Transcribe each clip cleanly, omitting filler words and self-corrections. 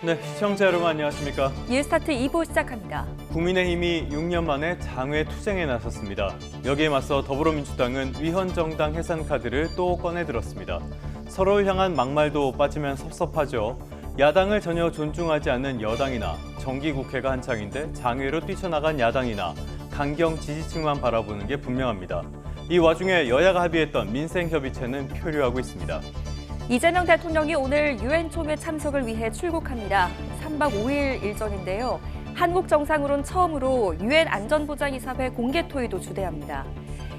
네, 시청자 여러분 안녕하십니까? 뉴스타트 2부 시작합니다. 국민의힘이 6년 만에 장외 투쟁에 나섰습니다. 여기에 맞서 더불어민주당은 위헌정당 해산 카드를 또 꺼내들었습니다. 서로를 향한 막말도 빠지면 섭섭하죠. 야당을 전혀 존중하지 않는 여당이나 정기국회가 한창인데 장외로 뛰쳐나간 야당이나 강경 지지층만 바라보는 게 분명합니다. 이 와중에 여야가 합의했던 민생협의체는 표류하고 있습니다. 이재명 대통령이 오늘 유엔 총회 참석을 위해 출국합니다. 3박 5일 일정인데요. 한국 정상으론 처음으로 유엔 안전보장이사회 공개 토의도 주대합니다.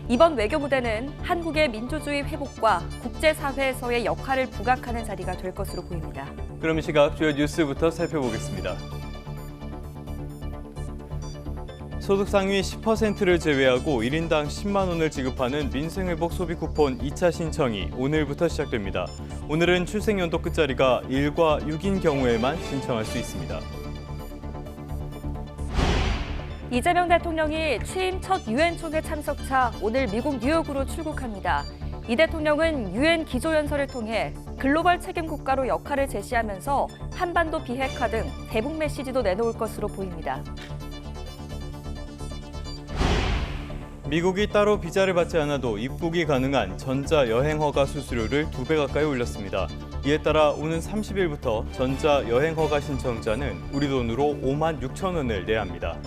이번 외교 무대는 한국의 민주주의 회복과 국제사회에서의 역할을 부각하는 자리가 될 것으로 보입니다. 그럼 이 시각 주요 뉴스부터 살펴보겠습니다. 소득 상위 10%를 제외하고 1인당 10만 원을 지급하는 민생회복 소비 쿠폰 2차 신청이 오늘부터 시작됩니다. 오늘은 출생연도 끝자리가 1과 6인 경우에만 신청할 수 있습니다. 이재명 대통령이 취임 첫 유엔 총회 참석차 오늘 미국 뉴욕으로 출국합니다. 이 대통령은 유엔 기조연설을 통해 글로벌 책임 국가로 역할을 제시하면서 한반도 비핵화 등 대북 메시지도 내놓을 것으로 보입니다. 미국이 따로 비자를 받지 않아도 입국이 가능한 전자여행허가 수수료를 2배 가까이 올렸습니다. 이에 따라 오는 30일부터 전자여행허가 신청자는 우리 돈으로 5만 6천 원을 내야 합니다.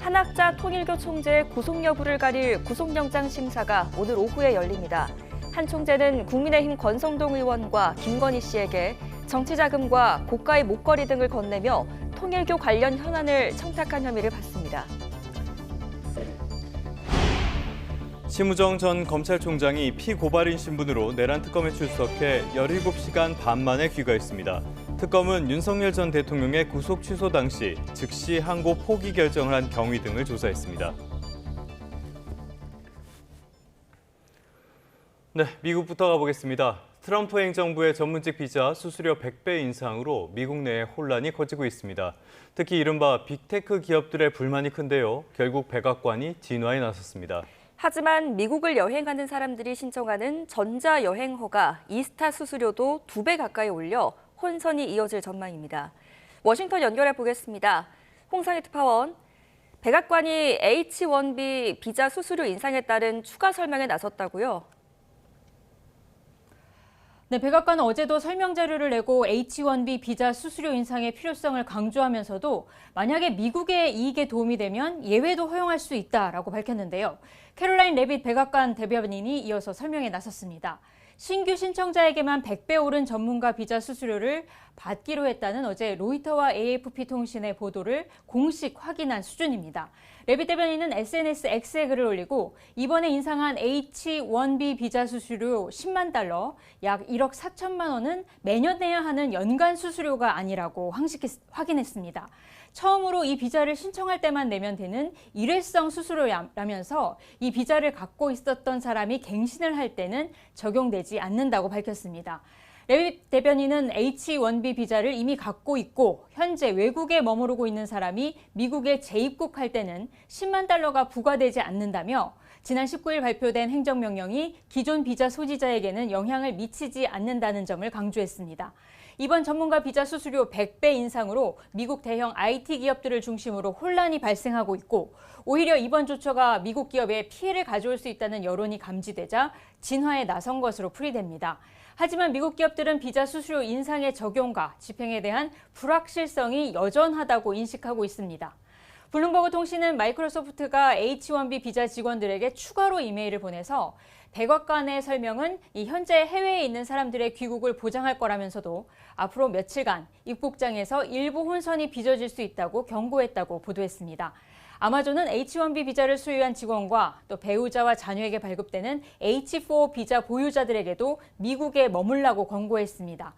한학자 통일교 총재의 구속 여부를 가릴 구속영장 심사가 오늘 오후에 열립니다. 한 총재는 국민의힘 권성동 의원과 김건희 씨에게 정치자금과 고가의 목걸이 등을 건네며 통일교 관련 현안을 청탁한 혐의를 받습니다. 심우정 전 검찰총장이 피고발인 신분으로 내란 특검에 출석해 17시간 반 만에 귀가했습니다. 특검은 윤석열 전 대통령의 구속 취소 당시 즉시 항고 포기 결정을 한 경위 등을 조사했습니다. 네, 미국부터 가보겠습니다. 트럼프 행정부의 전문직 비자 수수료 100배 인상으로 미국 내에 혼란이 커지고 있습니다. 특히 이른바 빅테크 기업들의 불만이 큰데요. 결국 백악관이 진화에 나섰습니다. 하지만 미국을 여행하는 사람들이 신청하는 전자여행허가 이스타 수수료도 2배 가까이 올려 혼선이 이어질 전망입니다. 워싱턴 연결해 보겠습니다. 홍상희 특파원, 백악관이 H-1B 비자 수수료 인상에 따른 추가 설명에 나섰다고요? 네, 백악관은 어제도 설명 자료를 내고 H-1B 비자 수수료 인상의 필요성을 강조하면서도 만약에 미국의 이익에 도움이 되면 예외도 허용할 수 있다라고 밝혔는데요. 캐롤라인 레빗 백악관 대변인이 이어서 설명에 나섰습니다. 신규 신청자에게만 100배 오른 전문가 비자 수수료를 받기로 했다는 어제 로이터와 AFP 통신의 보도를 공식 확인한 수준입니다. 레빗 대변인은 SNS X에 글을 올리고 이번에 인상한 H-1B 비자 수수료 10만 달러, 약 1억 4천만 원은 매년 내야 하는 연간 수수료가 아니라고 확인했습니다. 처음으로 이 비자를 신청할 때만 내면 되는 일회성 수수료라면서 이 비자를 갖고 있었던 사람이 갱신을 할 때는 적용되지 않는다고 밝혔습니다. 레빗 대변인은 H-1B 비자를 이미 갖고 있고 현재 외국에 머무르고 있는 사람이 미국에 재입국할 때는 10만 달러가 부과되지 않는다며 지난 19일 발표된 행정명령이 기존 비자 소지자에게는 영향을 미치지 않는다는 점을 강조했습니다. 이번 전문가 비자 수수료 100배 인상으로 미국 대형 IT 기업들을 중심으로 혼란이 발생하고 있고 오히려 이번 조처가 미국 기업에 피해를 가져올 수 있다는 여론이 감지되자 진화에 나선 것으로 풀이됩니다. 하지만 미국 기업들은 비자 수수료 인상의 적용과 집행에 대한 불확실성이 여전하다고 인식하고 있습니다. 블룸버그 통신은 마이크로소프트가 H-1B 비자 직원들에게 추가로 이메일을 보내서 백악관의 설명은 이 현재 해외에 있는 사람들의 귀국을 보장할 거라면서도 앞으로 며칠간 입국장에서 일부 혼선이 빚어질 수 있다고 경고했다고 보도했습니다. 아마존은 H-1B 비자를 수여한 직원과 또 배우자와 자녀에게 발급되는 H-4 비자 보유자들에게도 미국에 머물라고 권고했습니다.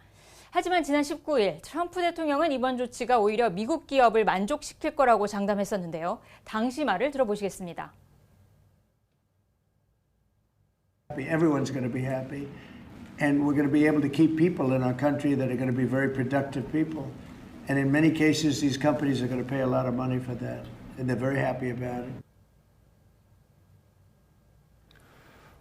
하지만 지난 19일 트럼프 대통령은 이번 조치가 오히려 미국 기업을 만족시킬 거라고 장담했었는데요. 당시 말을 들어보시겠습니다. Everyone's going to be happy, and we're going to be able to keep people in our country that are going to be very productive people. And in many cases, these companies are going to pay a lot of money for that, and they're very happy about it.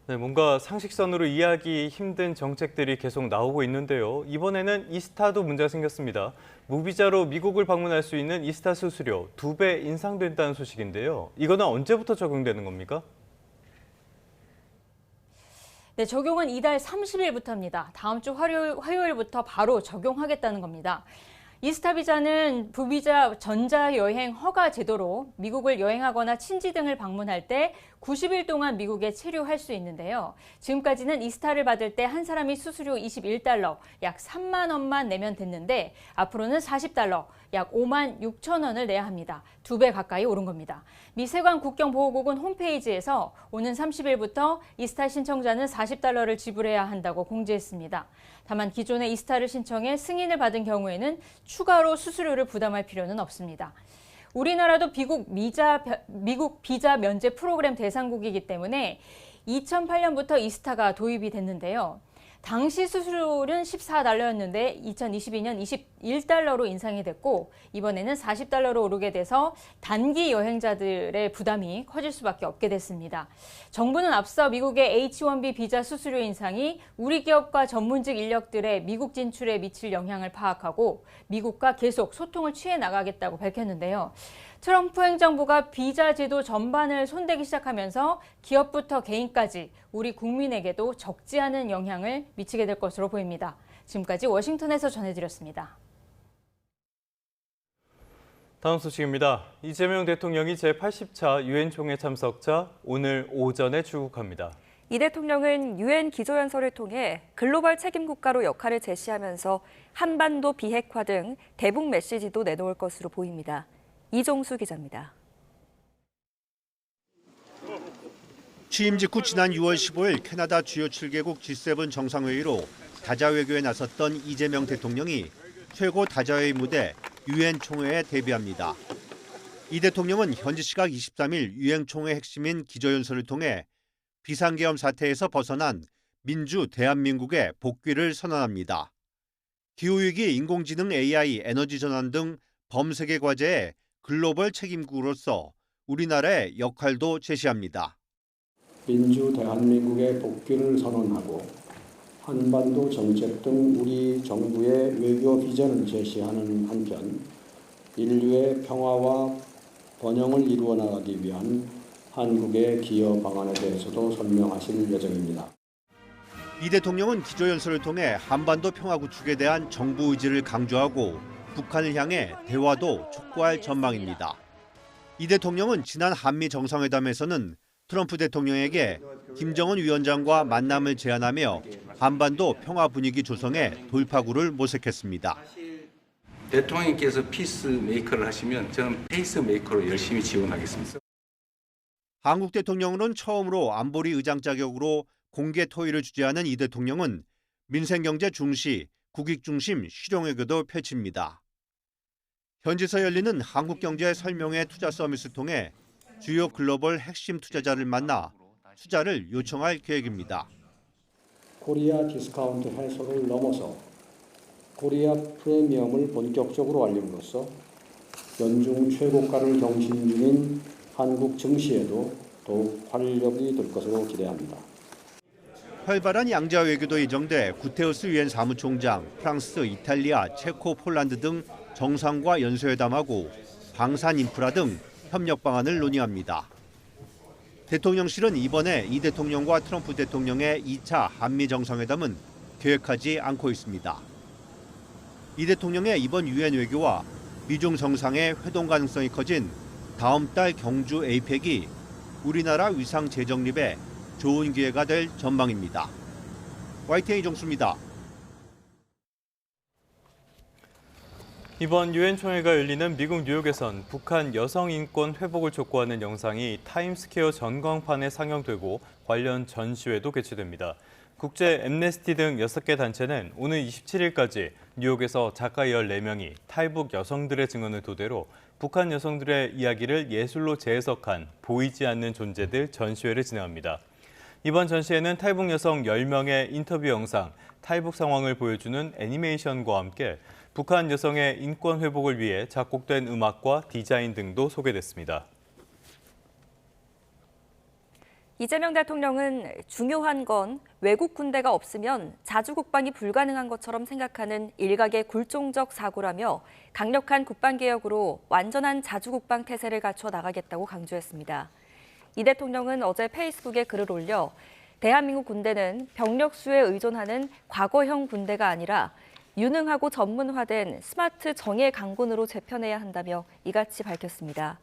네, 뭔가 상식선으로 이해하기 힘든 정책들이 계속 나오고 있는데요. 이번에는 이스타도 문제가 생겼습니다. 무비자로 미국을 방문할 수 있는 이스타 수수료 2배 인상된다는 소식인데요. 이거는 언제부터 적용되는 겁니까? 네, 적용은 이달 30일부터입니다. 다음 주 화요일부터 바로 적용하겠다는 겁니다. 이스타 비자는 부비자 전자여행 허가 제도로 미국을 여행하거나 친지 등을 방문할 때 90일 동안 미국에 체류할 수 있는데요. 지금까지는 이스타를 받을 때 한 사람이 수수료 21달러, 약 3만 원만 내면 됐는데 앞으로는 40달러, 약 5만 6천 원을 내야 합니다. 2배 가까이 오른 겁니다. 미 세관 국경보호국은 홈페이지에서 오는 30일부터 이스타 신청자는 40달러를 지불해야 한다고 공지했습니다. 다만 기존의 이스타를 신청해 승인을 받은 경우에는 추가로 수수료를 부담할 필요는 없습니다. 우리나라도 미국 비자 면제 프로그램 대상국이기 때문에 2008년부터 이스타가 도입이 됐는데요. 당시 수수료는 14달러였는데 2022년 21달러로 인상이 됐고 이번에는 40달러로 오르게 돼서 단기 여행자들의 부담이 커질 수밖에 없게 됐습니다. 정부는 앞서 미국의 H-1B 비자 수수료 인상이 우리 기업과 전문직 인력들의 미국 진출에 미칠 영향을 파악하고 미국과 계속 소통을 취해 나가겠다고 밝혔는데요. 트럼프 행정부가 비자 제도 전반을 손대기 시작하면서 기업부터 개인까지 우리 국민에게도 적지 않은 영향을 미치게 될 것으로 보입니다. 지금까지 워싱턴에서 전해드렸습니다. 다음 소식입니다. 이재명 대통령이 제80차 유엔 총회 참석차 오늘 오전에 출국합니다. 이 대통령은 유엔 기조연설을 통해 글로벌 책임 국가로 역할을 제시하면서 한반도 비핵화 등 대북 메시지도 내놓을 것으로 보입니다. 이종수 기자입니다. 취임 직후 지난 6월 15일 캐나다 주요 7개국 G7 정상회의로 다자외교에 나섰던 이재명 대통령이 최고 다자회의 무대 유엔 총회에 데뷔합니다. 이 대통령은 현지 시각 23일 유엔 총회 핵심인 기조연설을 통해 비상계엄 사태에서 벗어난 민주 대한민국의 복귀를 선언합니다. 기후위기, 인공지능, AI, 에너지 전환 등 범세계 과제에 글로벌 책임국으로서 우리나라의 역할도 제시합니다. 민주 대한민국의 복귀를 선언하고 한반도 정책 등 우리 정부의 외교 비전을 제시하는 한편 인류의 평화와 번영을 이루어 나가기 위한 한국의 기여 방안에 대해서도 설명하실 예정입니다. 이 대통령은 기조연설을 통해 한반도 평화 구축에 대한 정부 의지를 강조하고 북한을 향해 대화도 촉구할 전망입니다. 이 대통령은 지난 한미 정상회담에서는 트럼프 대통령에게 김정은 위원장과 만남을 제안하며 한반도 평화 분위기 조성에 돌파구를 모색했습니다. 대통령께서 피스메이커를 하시면 저는 페이스메이커로 열심히 지원하겠습니다. 한국 대통령으로는 처음으로 안보리 의장 자격으로 공개 토의를 주재하는 이 대통령은 민생경제 중시, 국익 중심 실용외교도 펼칩니다. 현지에서 열리는 한국경제 설명회 투자 서밋을 통해 주요 글로벌 핵심 투자자를 만나 투자를 요청할 계획입니다. 코리아 디스카운트 해소를 넘어서 코리아 프리미엄을 본격적으로 알림으로써 연중 최고가를 경신 중인 한국 증시에도 더욱 활력이 될 것으로 기대합니다. 활발한 양자 외교도 예정돼 구테우스 유엔 사무총장, 프랑스, 이탈리아, 체코, 폴란드 등 정상과 연쇄회담하고 방산 인프라 등 협력 방안을 논의합니다. 대통령실은 이번에 이 대통령과 트럼프 대통령의 2차 한미 정상회담은 계획하지 않고 있습니다. 이 대통령의 이번 유엔 외교와 미중 정상의 회동 가능성이 커진 다음 달 경주 APEC이 우리나라 위상 재정립에 좋은 기회가 될 전망입니다. YTN 이종수입니다. 이번 유엔 총회가 열리는 미국 뉴욕에선 북한 여성 인권 회복을 촉구하는 영상이 타임스퀘어 전광판에 상영되고 관련 전시회도 개최됩니다. 국제 엠네스티 등 6개 단체는 오늘 27일까지 뉴욕에서 작가 14명이 탈북 여성들의 증언을 토대로 북한 여성들의 이야기를 예술로 재해석한 보이지 않는 존재들 전시회를 진행합니다. 이번 전시회는 탈북 여성 10명의 인터뷰 영상, 탈북 상황을 보여주는 애니메이션과 함께 북한 여성의 인권 회복을 위해 작곡된 음악과 디자인 등도 소개됐습니다. 이재명 대통령은 중요한 건 외국 군대가 없으면 자주국방이 불가능한 것처럼 생각하는 일각의 굴종적 사고라며 강력한 국방개혁으로 완전한 자주국방 태세를 갖춰 나가겠다고 강조했습니다. 이 대통령은 어제 페이스북에 글을 올려 대한민국 군대는 병력 수에 의존하는 과거형 군대가 아니라 유능하고 전문화된 스마트 정예 강군으로 재편해야 한다며 이같이 밝혔습니다.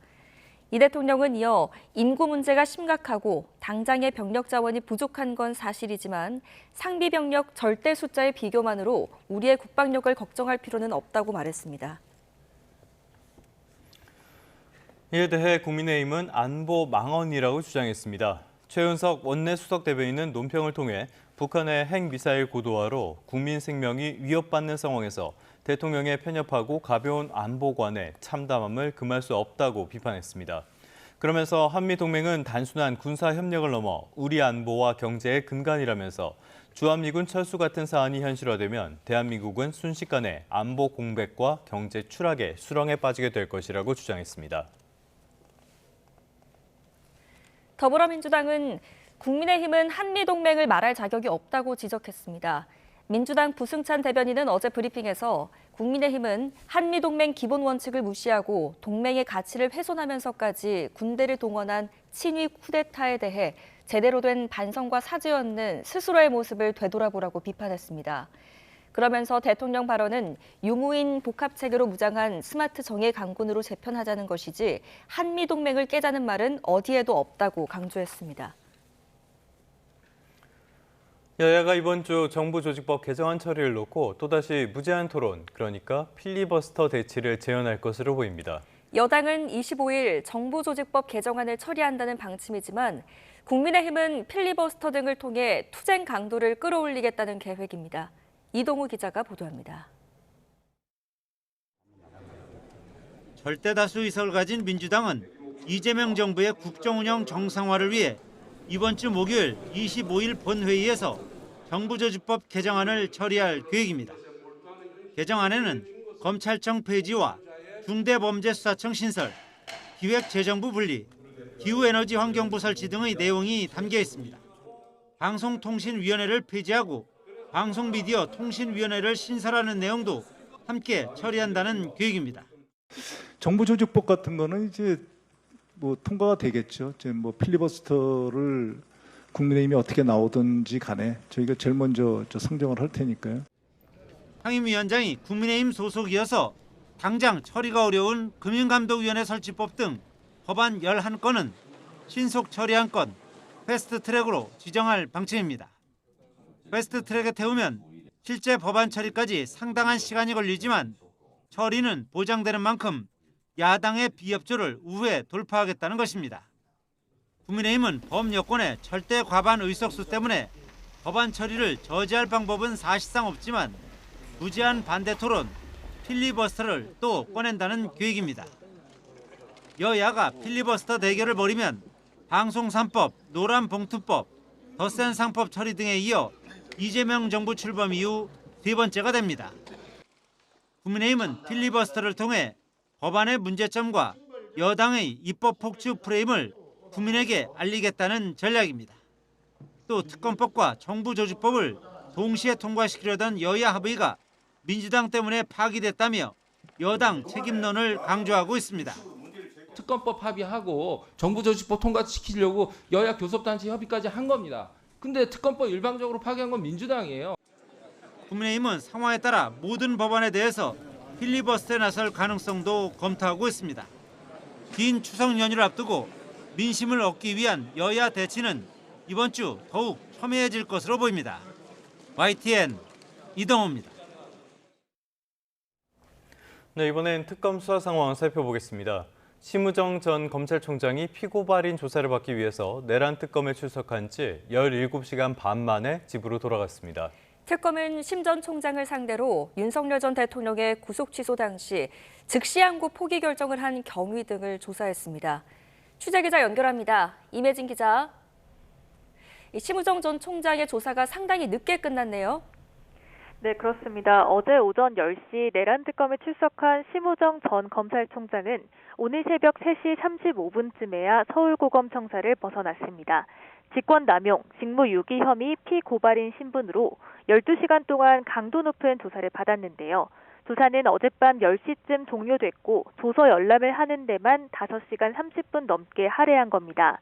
이 대통령은 이어 인구 문제가 심각하고 당장의 병력 자원이 부족한 건 사실이지만 상비 병력 절대 숫자의 비교만으로 우리의 국방력을 걱정할 필요는 없다고 말했습니다. 이에 대해 국민의힘은 안보 망언이라고 주장했습니다. 최은석 원내 수석 대변인은 논평을 통해 북한의 핵미사일 고도화로 국민 생명이 위협받는 상황에서 대통령의 편협하고 가벼운 안보관에 참담함을 금할 수 없다고 비판했습니다. 그러면서 한미동맹은 단순한 군사협력을 넘어 우리 안보와 경제의 근간이라면서 주한미군 철수 같은 사안이 현실화되면 대한민국은 순식간에 안보 공백과 경제 추락의 수렁에 빠지게 될 것이라고 주장했습니다. 더불어민주당은 국민의힘은 한미동맹을 말할 자격이 없다고 지적했습니다. 민주당 부승찬 대변인은 어제 브리핑에서 국민의힘은 한미동맹 기본 원칙을 무시하고 동맹의 가치를 훼손하면서까지 군대를 동원한 친위 쿠데타에 대해 제대로 된 반성과 사죄 없는 스스로의 모습을 되돌아보라고 비판했습니다. 그러면서 대통령 발언은 유무인 복합체계로 무장한 스마트 정예 강군으로 재편하자는 것이지 한미동맹을 깨자는 말은 어디에도 없다고 강조했습니다. 여야가 이번 주 정부조직법 개정안 처리를 놓고 또다시 무제한 토론, 그러니까 필리버스터 대치를 재현할 것으로 보입니다. 여당은 25일 정부조직법 개정안을 처리한다는 방침이지만 국민의힘은 필리버스터 등을 통해 투쟁 강도를 끌어올리겠다는 계획입니다. 이동우 기자가 보도합니다. 절대 다수 의석을 가진 민주당은 이재명 정부의 국정운영 정상화를 위해 이번 주 목요일 25일 본회의에서 정부조직법 개정안을 처리할 계획입니다. 개정안에는 검찰청 폐지와 중대범죄수사청 신설, 기획재정부 분리, 기후에너지환경부 설치 등의 내용이 담겨 있습니다. 방송통신위원회를 폐지하고 방송미디어통신위원회를 신설하는 내용도 함께 처리한다는 계획입니다. 정부조직법 같은 거는 이제 뭐 통과가 되겠죠. 이제 뭐 필리버스터를 국민의힘이 어떻게 나오든지 간에 저희가 제일 먼저 상정을 할 테니까요. 상임위원장이 국민의힘 소속이어서 당장 처리가 어려운 금융감독위원회 설치법 등 법안 11건은 신속 처리 한 건 패스트트랙으로 지정할 방침입니다. 패스트트랙에 태우면 실제 법안 처리까지 상당한 시간이 걸리지만 처리는 보장되는 만큼 야당의 비협조를 우회 돌파하겠다는 것입니다. 국민의힘은 범여권의 절대 과반 의석수 때문에 법안 처리를 저지할 방법은 사실상 없지만 무제한 반대 토론, 필리버스터를 또 꺼낸다는 계획입니다. 여야가 필리버스터 대결을 벌이면 방송 3법, 노란봉투법, 덧센 상법 처리 등에 이어 이재명 정부 출범 이후 세 번째가 됩니다. 국민의힘은 필리버스터를 통해 법안의 문제점과 여당의 입법 폭주 프레임을 국민에게 알리겠다는 전략입니다. 또 특검법과 정부조직법을 동시에 통과시키려던 여야 합의가 민주당 때문에 파기됐다며 여당 책임론을 강조하고 있습니다. 특검법 합의하고 정부조직법 통과시키려고 여야 교섭단체 협의까지 한 겁니다. 근데 특검법 일방적으로 파기한 건 민주당이에요. 국민의힘은 상황에 따라 모든 법안에 대해서 필리버스터에 나설 가능성도 검토하고 있습니다. 긴 추석 연휴를 앞두고 민심을 얻기 위한 여야 대치는 이번 주 더욱 첨예해질 것으로 보입니다. YTN 이동호입니다. 네, 이번엔 특검 수사 상황 살펴보겠습니다. 심우정 전 검찰총장이 피고발인 조사를 받기 위해서 내란 특검에 출석한 지 17시간 반 만에 집으로 돌아갔습니다. 특검은 심 전 총장을 상대로 윤석열 전 대통령의 구속 취소 당시 즉시 항고 포기 결정을 한 경위 등을 조사했습니다. 취재기자 연결합니다. 임혜진 기자. 심우정 전 총장의 조사가 상당히 늦게 끝났네요. 네, 그렇습니다. 어제 오전 10시 내란 특검에 출석한 심우정 전 검찰총장은 오늘 새벽 3시 35분쯤에야 서울고검 청사를 벗어났습니다. 직권남용, 직무유기 혐의 피고발인 신분으로 12시간 동안 강도 높은 조사를 받았는데요. 조사는 어젯밤 10시쯤 종료됐고 조서 열람을 하는 데만 5시간 30분 넘게 할애한 겁니다.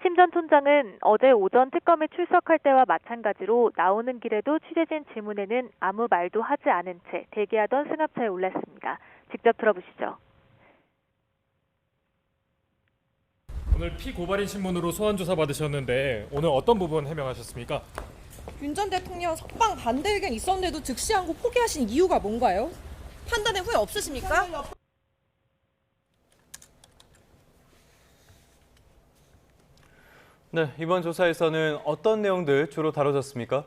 심 전 총장은 어제 오전 특검에 출석할 때와 마찬가지로 나오는 길에도 취재진 질문에는 아무 말도 하지 않은 채 대기하던 승합차에 올랐습니다. 직접 들어보시죠. 오늘 피고발인 신문으로 소환 조사 받으셨는데 오늘 어떤 부분 해명하셨습니까? 윤 전 대통령 석방 반대 의견 있었는데도 즉시 항고 포기하신 이유가 뭔가요? 판단에 후회 없으십니까? 네, 이번 조사에서는 어떤 내용들 주로 다뤄졌습니까?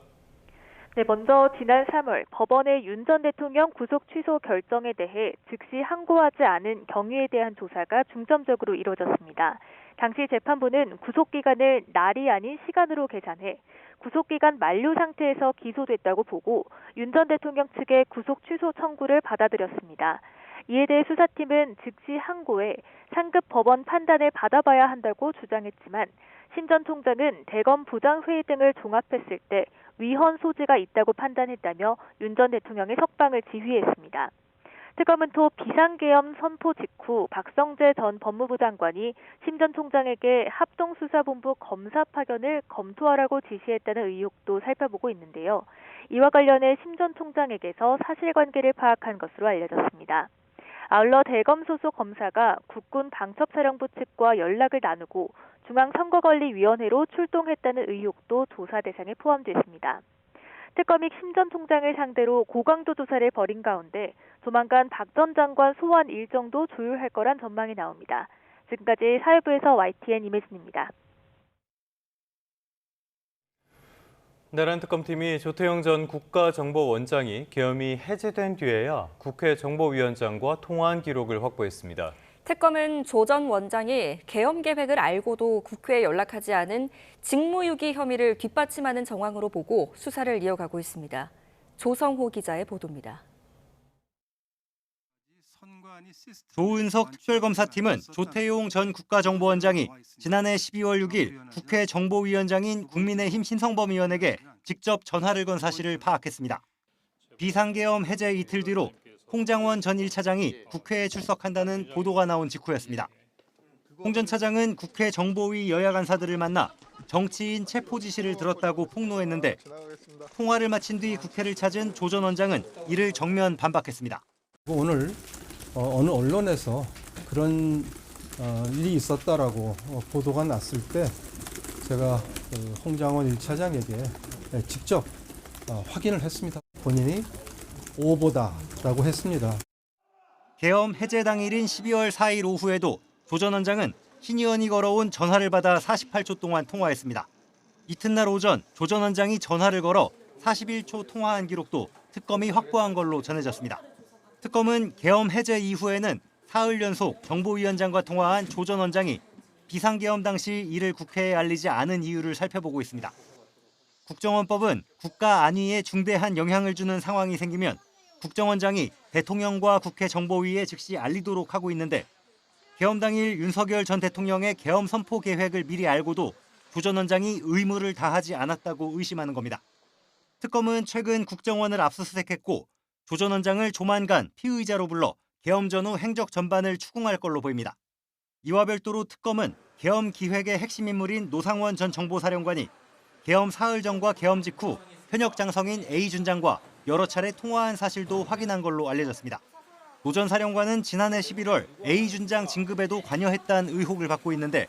네, 먼저 지난 3월 법원의 윤 전 대통령 구속 취소 결정에 대해 즉시 항고하지 않은 경위에 대한 조사가 중점적으로 이루어졌습니다. 당시 재판부는 구속기간을 날이 아닌 시간으로 계산해 구속기간 만료 상태에서 기소됐다고 보고 윤 전 대통령 측의 구속 취소 청구를 받아들였습니다. 이에 대해 수사팀은 즉시 항고해 상급 법원 판단을 받아봐야 한다고 주장했지만 심 전 총장은 대검 부장회의 등을 종합했을 때 위헌 소지가 있다고 판단했다며 윤 전 대통령의 석방을 지휘했습니다. 특검은 또 비상계엄 선포 직후 박성재 전 법무부 장관이 심 전 총장에게 합동수사본부 검사 파견을 검토하라고 지시했다는 의혹도 살펴보고 있는데요. 이와 관련해 심 전 총장에게서 사실관계를 파악한 것으로 알려졌습니다. 아울러 대검 소속 검사가 국군 방첩사령부 측과 연락을 나누고 중앙선거관리위원회로 출동했다는 의혹도 조사 대상에 포함되어 있습니다. 특검이 심 전 총장을 상대로 고강도 조사를 벌인 가운데 조만간 박 전 장관 소환 일정도 조율할 거란 전망이 나옵니다. 지금까지 사회부에서 YTN 임혜진입니다. 내란 특검팀이 조태용 전 국가정보원장이 계엄이 해제된 뒤에야 국회 정보위원장과 통화한 기록을 확보했습니다. 특검은 조 전 원장이 계엄 계획을 알고도 국회에 연락하지 않은 직무유기 혐의를 뒷받침하는 정황으로 보고 수사를 이어가고 있습니다. 조성호 기자의 보도입니다. 조은석 특별검사팀은 조태용 전 국가정보원장이 지난해 12월 6일 국회 정보위원장인 국민의힘 신성범의원에게 직접 전화를 건 사실을 파악했습니다. 비상계엄 해제 이틀 뒤로 홍장원 전 1차장이 국회에 출석한다는 보도가 나온 직후였습니다. 홍 전 차장은 국회 정보위 여야 간사들을 만나 정치인 체포 지시를 들었다고 폭로했는데 통화를 마친 뒤 국회를 찾은 조 전 원장은 이를 정면 반박했습니다. 오늘 어느 언론에서 그런 일이 있었다라고 보도가 났을 때 제가 홍장원 1차장에게 직접 확인을 했습니다. 본인이 오보다라고 했습니다. 계엄 해제 당일인 12월 4일 오후에도 조 전 원장은 신 의원이 걸어온 전화를 받아 48초 동안 통화했습니다. 이튿날 오전 조 전 원장이 전화를 걸어 41초 통화한 기록도 특검이 확보한 걸로 전해졌습니다. 특검은 계엄 해제 이후에는 사흘 연속 정보위원장과 통화한 조 전 원장이 비상계엄 당시 이를 국회에 알리지 않은 이유를 살펴보고 있습니다. 국정원법은 국가 안위에 중대한 영향을 주는 상황이 생기면 국정원장이 대통령과 국회 정보위에 즉시 알리도록 하고 있는데 계엄 당일 윤석열 전 대통령의 계엄 선포 계획을 미리 알고도 조 전 원장이 의무를 다하지 않았다고 의심하는 겁니다. 특검은 최근 국정원을 압수수색했고 조 전 원장을 조만간 피의자로 불러 계엄 전후 행적 전반을 추궁할 걸로 보입니다. 이와 별도로 특검은 계엄 기획의 핵심 인물인 노상원 전 정보사령관이 계엄 사흘 전과 계엄 직후 현역 장성인 A 준장과 여러 차례 통화한 사실도 확인한 걸로 알려졌습니다. 노 전 사령관은 지난해 11월 A 준장 진급에도 관여했다는 의혹을 받고 있는데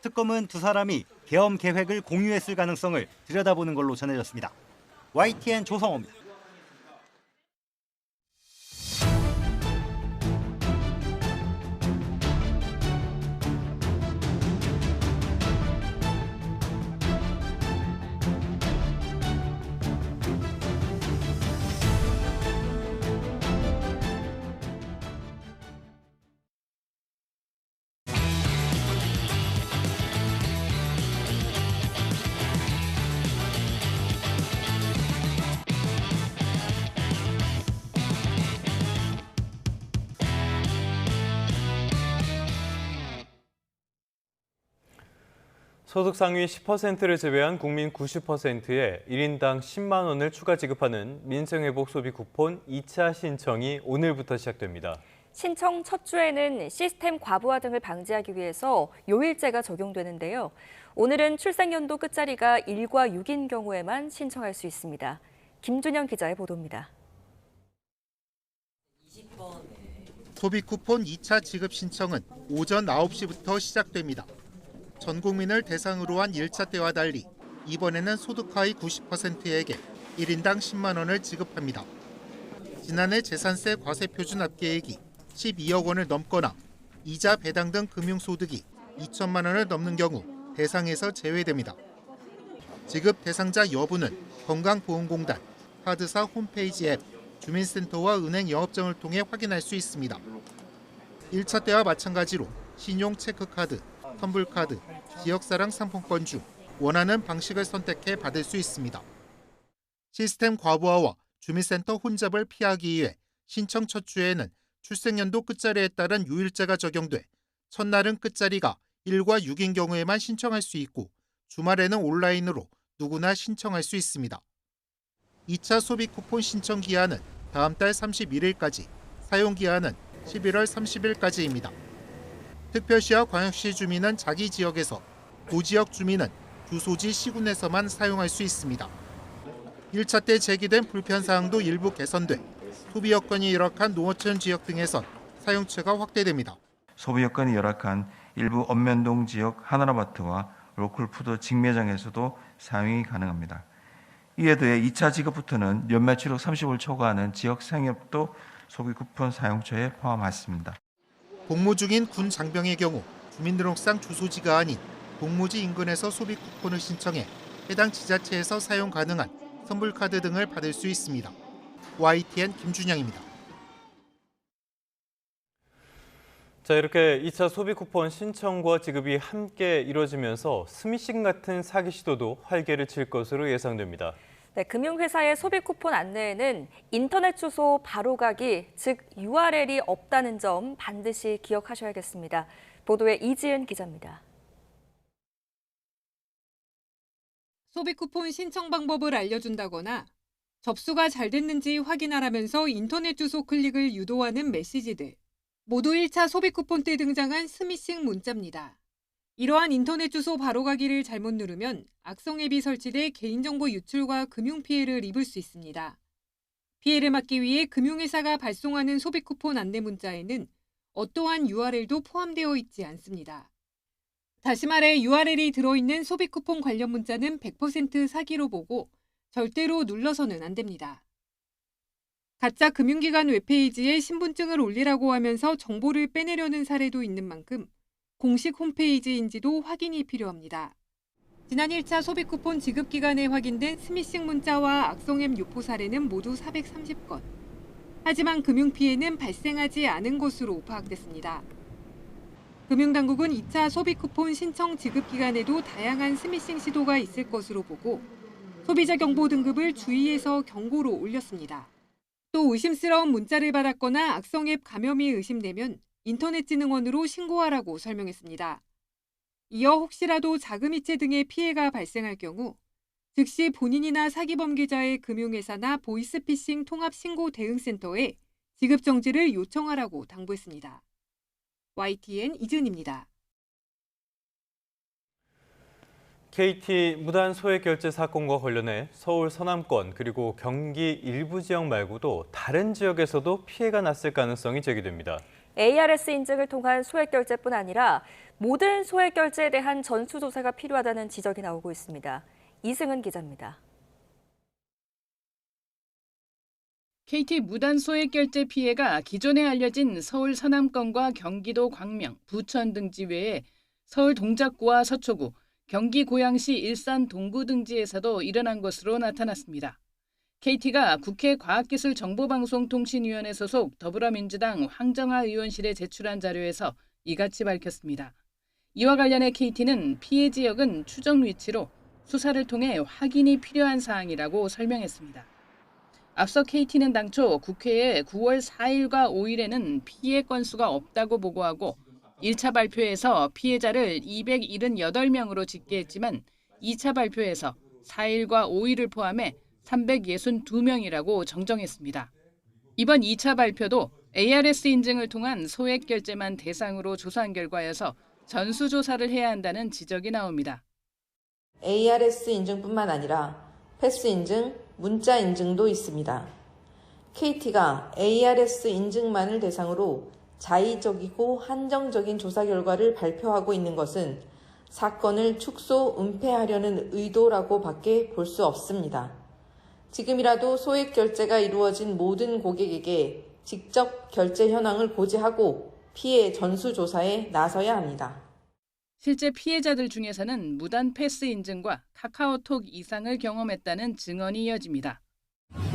특검은 두 사람이 계엄 계획을 공유했을 가능성을 들여다보는 걸로 전해졌습니다. YTN 조성호입니다. 소득 상위 10%를 제외한 국민 90%에 1인당 10만 원을 추가 지급하는 민생회복 소비 쿠폰 2차 신청이 오늘부터 시작됩니다. 신청 첫 주에는 시스템 과부하 등을 방지하기 위해서 요일제가 적용되는데요. 오늘은 출생연도 끝자리가 1과 6인 경우에만 신청할 수 있습니다. 김준영 기자의 보도입니다. 소비 쿠폰 2차 지급 신청은 오전 9시부터 시작됩니다. 전 국민을 대상으로 한 1차 때와 달리 이번에는 소득 하위 90%에게 1인당 10만 원을 지급합니다. 지난해 재산세 과세 표준 압계액이 12억 원을 넘거나 이자 배당 등 금융소득이 2천만 원을 넘는 경우 대상에서 제외됩니다. 지급 대상자 여부는 건강보험공단, 카드사 홈페이지 앱, 주민센터와 은행 영업장을 통해 확인할 수 있습니다. 1차 때와 마찬가지로 신용 체크카드, 선불카드, 지역사랑 상품권 중 원하는 방식을 선택해 받을 수 있습니다. 시스템 과부하와 주민센터 혼잡을 피하기 위해 신청 첫 주에는 출생연도 끝자리에 따른 요일제가 적용돼 첫날은 끝자리가 1과 6인 경우에만 신청할 수 있고 주말에는 온라인으로 누구나 신청할 수 있습니다. 2차 소비 쿠폰 신청 기한은 다음 달 31일까지, 사용 기한은 11월 30일까지입니다. 특별시와 광역시 주민은 자기 지역에서, 도지역 주민은 주소지 시군에서만 사용할 수 있습니다. 1차 때 제기된 불편사항도 일부 개선돼 소비 여건이 열악한 농어촌 지역 등에선 사용처가 확대됩니다. 소비 여건이 열악한 일부 읍면동 지역 하나마트와 로컬푸드 직매장에서도 사용이 가능합니다. 이에 더해 2차 지급부터는 연매출액 30을 초과하는 지역 상업도 소비 쿠폰 사용처에 포함했습니다. 복무 중인 군 장병의 경우 주민등록상 주소지가 아닌 복무지 인근에서 소비 쿠폰을 신청해 해당 지자체에서 사용 가능한 선불카드 등을 받을 수 있습니다. YTN 김준영입니다. 자, 이렇게 2차 소비 쿠폰 신청과 지급이 함께 이뤄지면서 스미싱 같은 사기 시도도 활개를 칠 것으로 예상됩니다. 네, 금융회사의 소비 쿠폰 안내에는 인터넷 주소 바로가기, 즉 URL이 없다는 점 반드시 기억하셔야겠습니다. 보도에 이지은 기자입니다. 소비 쿠폰 신청 방법을 알려준다거나 접수가 잘 됐는지 확인하라면서 인터넷 주소 클릭을 유도하는 메시지들. 모두 1차 소비 쿠폰 때 등장한 스미싱 문자입니다. 이러한 인터넷 주소 바로가기를 잘못 누르면 악성 앱이 설치돼 개인정보 유출과 금융피해를 입을 수 있습니다. 피해를 막기 위해 금융회사가 발송하는 소비 쿠폰 안내 문자에는 어떠한 URL도 포함되어 있지 않습니다. 다시 말해 URL이 들어있는 소비 쿠폰 관련 문자는 100% 사기로 보고 절대로 눌러서는 안 됩니다. 가짜 금융기관 웹페이지에 신분증을 올리라고 하면서 정보를 빼내려는 사례도 있는 만큼 공식 홈페이지인지도 확인이 필요합니다. 지난 1차 소비 쿠폰 지급 기간에 확인된 스미싱 문자와 악성앱 유포 사례는 모두 430건. 하지만 금융피해는 발생하지 않은 것으로 파악됐습니다. 금융당국은 2차 소비 쿠폰 신청 지급 기간에도 다양한 스미싱 시도가 있을 것으로 보고 소비자 경보 등급을 주의해서 경고로 올렸습니다. 또 의심스러운 문자를 받았거나 악성 앱 감염이 의심되면 인터넷진흥원으로 신고하라고 설명했습니다. 이어 혹시라도 자금이체 등의 피해가 발생할 경우 즉시 본인이나 사기범계자의 금융회사나 보이스피싱 통합신고대응센터에 지급정지를 요청하라고 당부했습니다. YTN 이지은입니다. KT 무단 소액 결제 사건과 관련해 서울 서남권 그리고 경기 일부 지역 말고도 다른 지역에서도 피해가 났을 가능성이 제기됩니다. ARS 인증을 통한 소액 결제뿐 아니라 모든 소액 결제에 대한 전수조사가 필요하다는 지적이 나오고 있습니다. 이승은 기자입니다. KT 무단 소액 결제 피해가 기존에 알려진 서울 서남권과 경기도 광명, 부천 등지 외에 서울 동작구와 서초구, 경기 고양시 일산 동구 등지에서도 일어난 것으로 나타났습니다. KT가 국회 과학기술정보방송통신위원회 소속 더불어민주당 황정화 의원실에 제출한 자료에서 이같이 밝혔습니다. 이와 관련해 KT는 피해 지역은 추정 위치로 수사를 통해 확인이 필요한 사항이라고 설명했습니다. 앞서 KT는 당초 국회에 9월 4일과 5일에는 피해 건수가 없다고 보고하고 1차 발표에서 피해자를 278명으로 집계했지만 2차 발표에서 4일과 5일을 포함해 362명이라고 정정했습니다. 이번 2차 발표도 ARS 인증을 통한 소액 결제만 대상으로 조사한 결과여서 전수조사를 해야 한다는 지적이 나옵니다. ARS 인증뿐만 아니라 패스 인증, 문자 인증도 있습니다. KT가 ARS 인증만을 대상으로 자의적이고 한정적인 조사 결과를 발표하고 있는 것은 사건을 축소, 은폐하려는 의도라고 밖에 볼 수 없습니다. 지금이라도 소액 결제가 이루어진 모든 고객에게 직접 결제 현황을 고지하고 피해 전수조사에 나서야 합니다. 실제 피해자들 중에서는 무단 패스 인증과 카카오톡 이상을 경험했다는 증언이 이어집니다.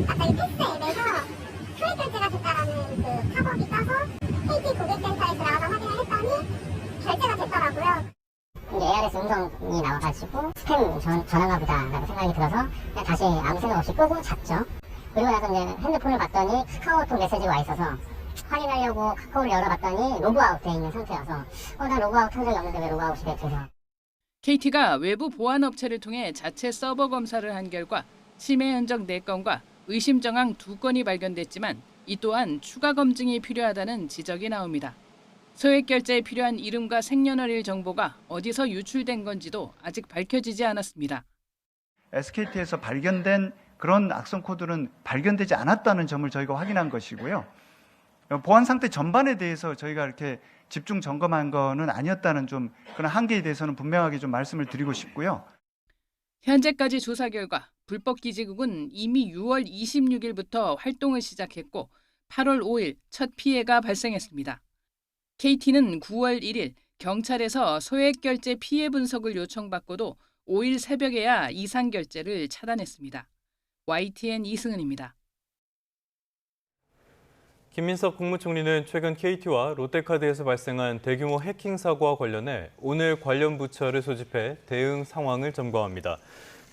아까 이 패스 앱에서 소액 결제가 됐다라는 그 팝업이 떠서 KT 고객센터에 들어가서 확인을 했더니 결제가 됐더라고요. ARS 음성이 나와가지고 스팸 전화가 보다라고 생각이 들어서 그냥 다시 아무 생각 없이 끄고 잤죠. 그리고 나서 이제 핸드폰을 봤더니 카카오톡 메시지가 와 있어서 확인하려고 카카오를 열어봤더니 로그아웃 돼 있는 상태여서 나 로그아웃 한 적이 없는데 왜 로그아웃이 됐죠? KT가 외부 보안 업체를 통해 자체 서버 검사를 한 결과 침해 흔적 4건과 의심 정황 2건이 발견됐지만 이 또한 추가 검증이 필요하다는 지적이 나옵니다. 소액 결제에 필요한 이름과 생년월일 정보가 어디서 유출된 건지도 아직 밝혀지지 않았습니다. SKT에서 발견된 그런 악성 코드는 발견되지 않았다는 점을 저희가 확인한 것이고요. 보안 상태 전반에 대해서 저희가 이렇게 집중 점검한 거는 아니었다는 좀 그런 한계에 대해서는 분명하게 좀 말씀을 드리고 싶고요. 현재까지 조사 결과 불법 기지국은 이미 6월 26일부터 활동을 시작했고 8월 5일 첫 피해가 발생했습니다. KT는 9월 1일 경찰에서 소액 결제 피해 분석을 요청받고도 5일 새벽에야 이상 결제를 차단했습니다. YTN 이승은입니다. 김민석 국무총리는 최근 KT와 롯데카드에서 발생한 대규모 해킹 사고와 관련해 오늘 관련 부처를 소집해 대응 상황을 점검합니다.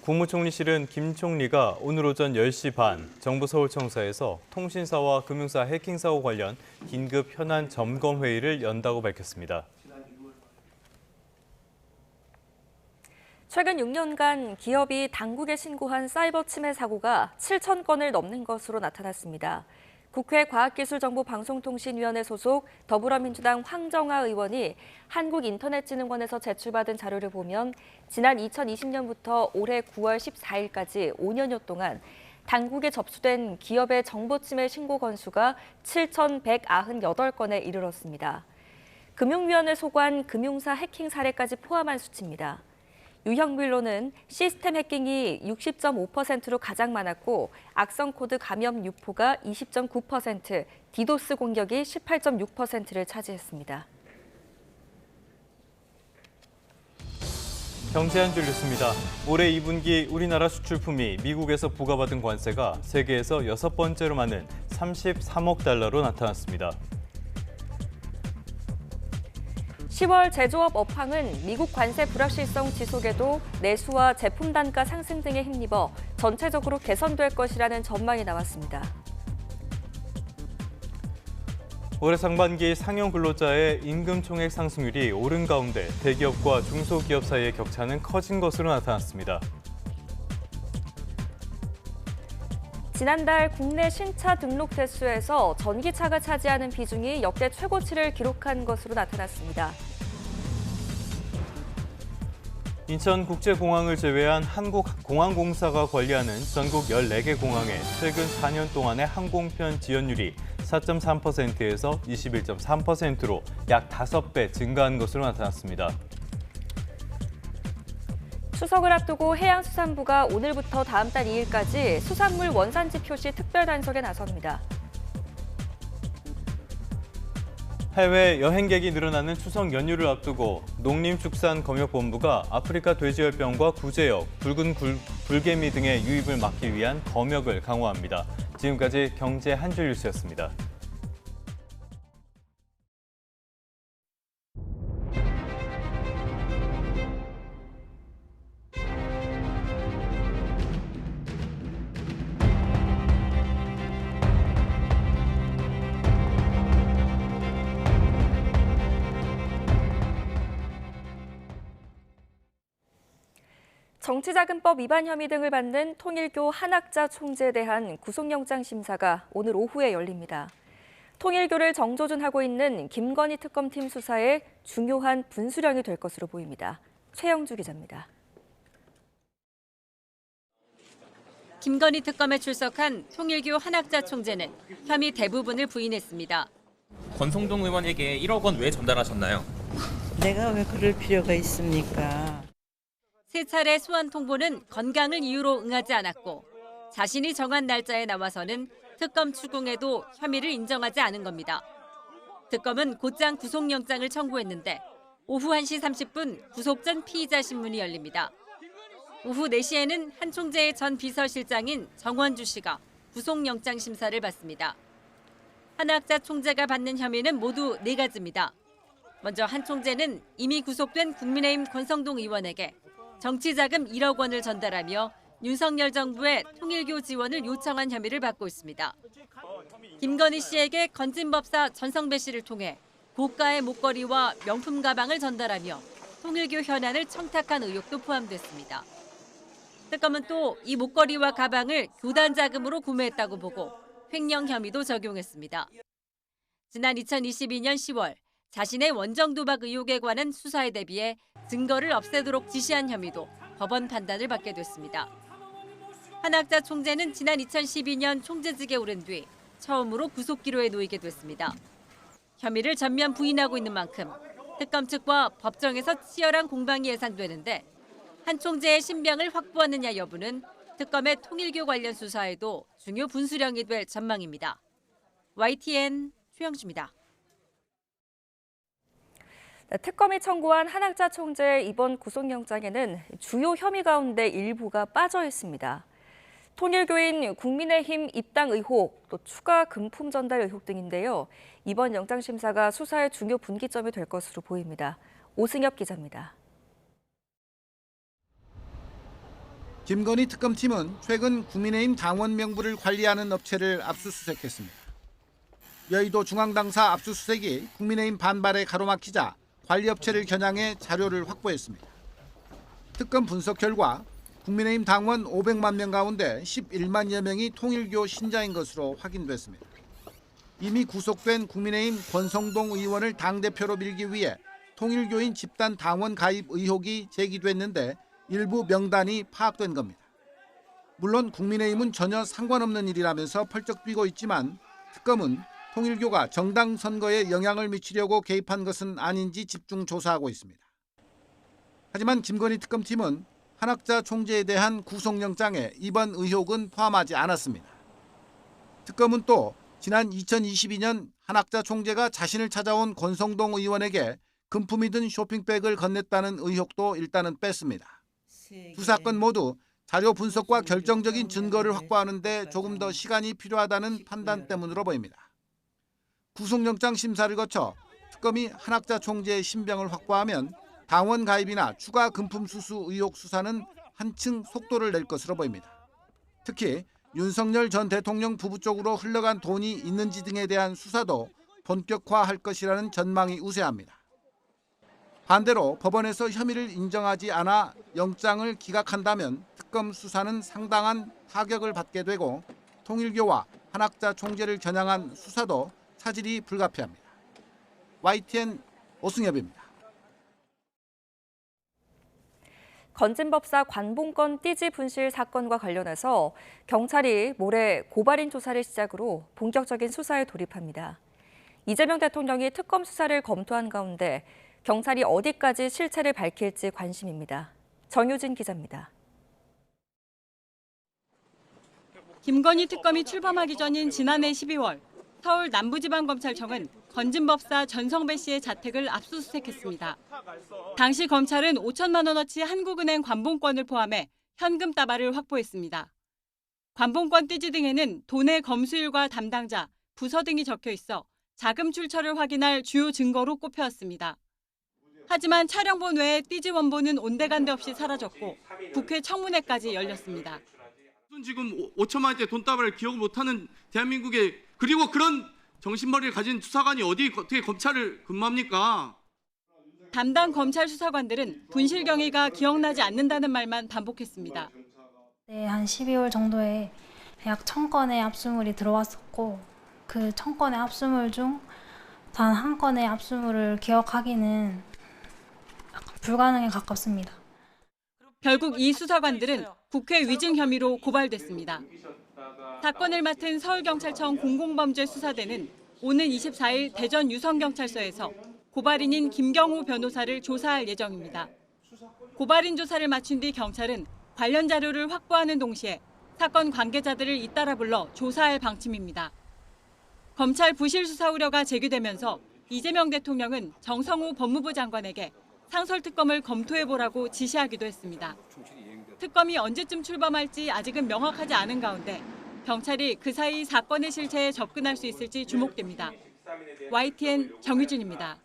국무총리실은 김 총리가 오늘 오전 10시 반 정부 서울청사에서 통신사와 금융사 해킹 사고 관련 긴급 현안 점검 회의를 연다고 밝혔습니다. 최근 6년간 기업이 당국에 신고한 사이버 침해 사고가 7천 건을 넘는 것으로 나타났습니다. 국회 과학기술정보방송통신위원회 소속 더불어민주당 황정아 의원이 한국인터넷진흥원에서 제출받은 자료를 보면 지난 2020년부터 올해 9월 14일까지 5년여 동안 당국에 접수된 기업의 정보 침해 신고 건수가 7,198건에 이르렀습니다. 금융위원회 소관 금융사 해킹 사례까지 포함한 수치입니다. 유형별로는 시스템 해킹이 60.5%로 가장 많았고 악성 코드 감염 유포가 20.9%, 디도스 공격이 18.6%를 차지했습니다. 경제 한 줄 뉴스입니다. 올해 2분기 우리나라 수출품이 미국에서 부과받은 관세가 세계에서 6번째로 많은 33억 달러로 나타났습니다. 10월 제조업 업황은 미국 관세 불확실성 지속에도 내수와 제품 단가 상승 등에 힘입어 전체적으로 개선될 것이라는 전망이 나왔습니다. 올해 상반기 상용 근로자의 임금 총액 상승률이 오른 가운데 대기업과 중소기업 사이의 격차는 커진 것으로 나타났습니다. 지난달 국내 신차 등록 대수에서 전기차가 차지하는 비중이 역대 최고치를 기록한 것으로 나타났습니다. 인천국제공항을 제외한 한국공항공사가 관리하는 전국 14개 공항의 최근 4년 동안의 항공편 지연율이 4.3%에서 21.3%로 약 5배 증가한 것으로 나타났습니다. 추석을 앞두고 해양수산부가 오늘부터 다음 달 2일까지 수산물 원산지 표시 특별 단속에 나섭니다. 해외 여행객이 늘어나는 추석 연휴를 앞두고 농림축산검역본부가 아프리카 돼지열병과 구제역, 붉은 불개미 등의 유입을 막기 위한 검역을 강화합니다. 지금까지 경제 한 줄 뉴스였습니다. 정치자금법 위반 혐의 등을 받는 통일교 한학자 총재에 대한 구속영장 심사가 오늘 오후에 열립니다. 통일교를 정조준하고 있는 김건희 특검팀 수사에 중요한 분수령이 될 것으로 보입니다. 최영주 기자입니다. 김건희 특검에 출석한 통일교 한학자 총재는 혐의 대부분을 부인했습니다. 권성동 의원에게 1억 원 왜 전달하셨나요? 내가 왜 그럴 필요가 있습니까? 세 차례 소환 통보는 건강을 이유로 응하지 않았고 자신이 정한 날짜에 나와서는 특검 추궁에도 혐의를 인정하지 않은 겁니다. 특검은 곧장 구속영장을 청구했는데 오후 1시 30분 구속 전 피의자 신문이 열립니다. 오후 4시에는 한 총재의 전 비서실장인 정원주 씨가 구속영장 심사를 받습니다. 한학자 총재가 받는 혐의는 모두 4가지입니다. 먼저 한 총재는 이미 구속된 국민의힘 권성동 의원에게 정치자금 1억 원을 전달하며 윤석열 정부의 통일교 지원을 요청한 혐의를 받고 있습니다. 김건희 씨에게 건진법사 전성배 씨를 통해 고가의 목걸이와 명품 가방을 전달하며 통일교 현안을 청탁한 의혹도 포함됐습니다. 특검은 또 이 목걸이와 가방을 교단 자금으로 구매했다고 보고 횡령 혐의도 적용했습니다. 지난 2022년 10월 자신의 원정 도박 의혹에 관한 수사에 대비해 증거를 없애도록 지시한 혐의도 법원 판단을 받게 됐습니다. 한학자 총재는 지난 2012년 총재직에 오른 뒤 처음으로 구속기로에 놓이게 됐습니다. 혐의를 전면 부인하고 있는 만큼 특검 측과 법정에서 치열한 공방이 예상되는데 한 총재의 신병을 확보하느냐 여부는 특검의 통일교 관련 수사에도 중요 분수령이 될 전망입니다. YTN 최영주입니다. 특검이 청구한 한학자 총재의 이번 구속영장에는 주요 혐의 가운데 일부가 빠져 있습니다. 통일교인 국민의힘 입당 의혹, 또 추가 금품 전달 의혹 등인데요. 이번 영장 심사가 수사의 중요 분기점이 될 것으로 보입니다. 오승엽 기자입니다. 김건희 특검팀은 최근 국민의힘 당원 명부를 관리하는 업체를 압수수색했습니다. 여의도 중앙당사 압수수색이 국민의힘 반발에 가로막히자 관리업체를 겨냥해 자료를 확보했습니다. 특검 분석 결과 국민의힘 당원 500만 명 가운데 11만여 명이 통일교 신자인 것으로 확인됐습니다. 이미 구속된 국민의힘 권성동 의원을 당대표로 밀기 위해 통일교인 집단 당원 가입 의혹이 제기됐는데 일부 명단이 파악된 겁니다. 물론 국민의힘은 전혀 상관없는 일이라면서 펄쩍 뛰고 있지만 특검은 통일교가 정당 선거에 영향을 미치려고 개입한 것은 아닌지 집중 조사하고 있습니다. 하지만 김건희 특검팀은 한학자 총재에 대한 구속영장에 이번 의혹은 포함하지 않았습니다. 특검은 또 지난 2022년 한학자 총재가 자신을 찾아온 권성동 의원에게 금품이 든 쇼핑백을 건넸다는 의혹도 일단은 뺐습니다. 두 사건 모두 자료 분석과 결정적인 증거를 확보하는 데 조금 더 시간이 필요하다는 판단 때문으로 보입니다. 구속영장 심사를 거쳐 특검이 한학자 총재의 신병을 확보하면 당원 가입이나 추가 금품 수수 의혹 수사는 한층 속도를 낼 것으로 보입니다. 특히 윤석열 전 대통령 부부 쪽으로 흘러간 돈이 있는지 등에 대한 수사도 본격화할 것이라는 전망이 우세합니다. 반대로 법원에서 혐의를 인정하지 않아 영장을 기각한다면 특검 수사는 상당한 타격을 받게 되고 통일교와 한학자 총재를 겨냥한 수사도 차질이 불가피합니다. YTN 오승엽입니다. 건진법사 관봉권 띠지 분실 사건과 관련해서 경찰이 모레 고발인 조사를 시작으로 본격적인 수사에 돌입합니다. 이재명 대통령이 특검 수사를 검토한 가운데 경찰이 어디까지 실체를 밝힐지 관심입니다. 정유진 기자입니다. 김건희 특검이 출범하기 전인 지난해 12월 서울 남부지방검찰청은 건진법사 전성배 씨의 자택을 압수수색했습니다. 당시 검찰은 5천만 원어치 한국은행 관봉권을 포함해 현금 다발을 확보했습니다. 관봉권 띠지 등에는 돈의 검수일과 담당자, 부서 등이 적혀 있어 자금 출처를 확인할 주요 증거로 꼽혀왔습니다. 하지만 촬영본 외에 띠지 원본은 온데간데 없이 사라졌고 국회 청문회까지 열렸습니다. 지금 5천만 원대 돈다발을 기억을 못하는 대한민국에 그리고 그런 정신머리를 가진 수사관이 어떻게 검찰을 근무합니까? 담당 검찰 수사관들은 분실 경위가 기억나지 않는다는 말만 반복했습니다. 네, 한 12월 정도에 약 1000건의 압수물이 들어왔었고 그 1000건의 압수물 중 단 한 건의 압수물을 기억하기는 약간 불가능에 가깝습니다. 결국 이 수사관들은 국회 위증 혐의로 고발됐습니다. 사건을 맡은 서울경찰청 공공범죄수사대는 오는 24일 대전 유성경찰서에서 고발인인 김경우 변호사를 조사할 예정입니다. 고발인 조사를 마친 뒤 경찰은 관련 자료를 확보하는 동시에 사건 관계자들을 잇따라 불러 조사할 방침입니다. 검찰 부실 수사 우려가 제기되면서 이재명 대통령은 정성호 법무부 장관에게 상설특검을 검토해보라고 지시하기도 했습니다. 특검이 언제쯤 출범할지 아직은 명확하지 않은 가운데 경찰이 그 사이 사건의 실체에 접근할 수 있을지 주목됩니다. YTN 정유진입니다.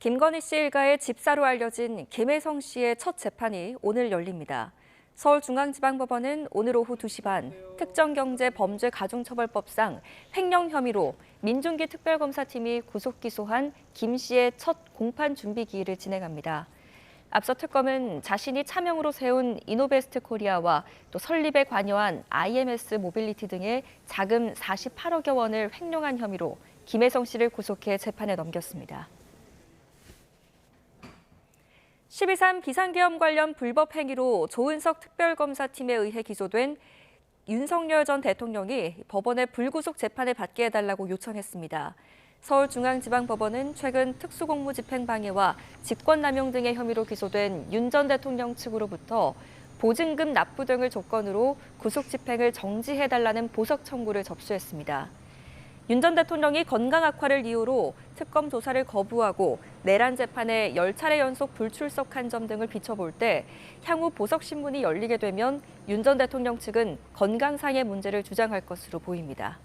김건희 씨 일가의 집사로 알려진 김혜성 씨의 첫 재판이 오늘 열립니다. 서울중앙지방법원은 오늘 오후 2시 반 특정경제범죄가중처벌법상 횡령 혐의로 민중기 특별검사팀이 구속 기소한 김 씨의 첫 공판 준비 기일을 진행합니다. 앞서 특검은 자신이 차명으로 세운 이노베스트 코리아와 또 설립에 관여한 IMS 모빌리티 등의 자금 48억여 원을 횡령한 혐의로 김혜성 씨를 구속해 재판에 넘겼습니다. 12.3 비상계엄 관련 불법 행위로 조은석 특별검사팀에 의해 기소된 윤석열 전 대통령이 법원에 불구속 재판을 받게 해달라고 요청했습니다. 서울중앙지방법원은 최근 특수공무집행방해와 직권남용 등의 혐의로 기소된 윤 전 대통령 측으로부터 보증금 납부 등을 조건으로 구속집행을 정지해달라는 보석 청구를 접수했습니다. 윤 전 대통령이 건강 악화를 이유로 특검 조사를 거부하고 내란 재판에 10차례 연속 불출석한 점 등을 비춰볼 때 향후 보석 신문이 열리게 되면 윤 전 대통령 측은 건강상의 문제를 주장할 것으로 보입니다.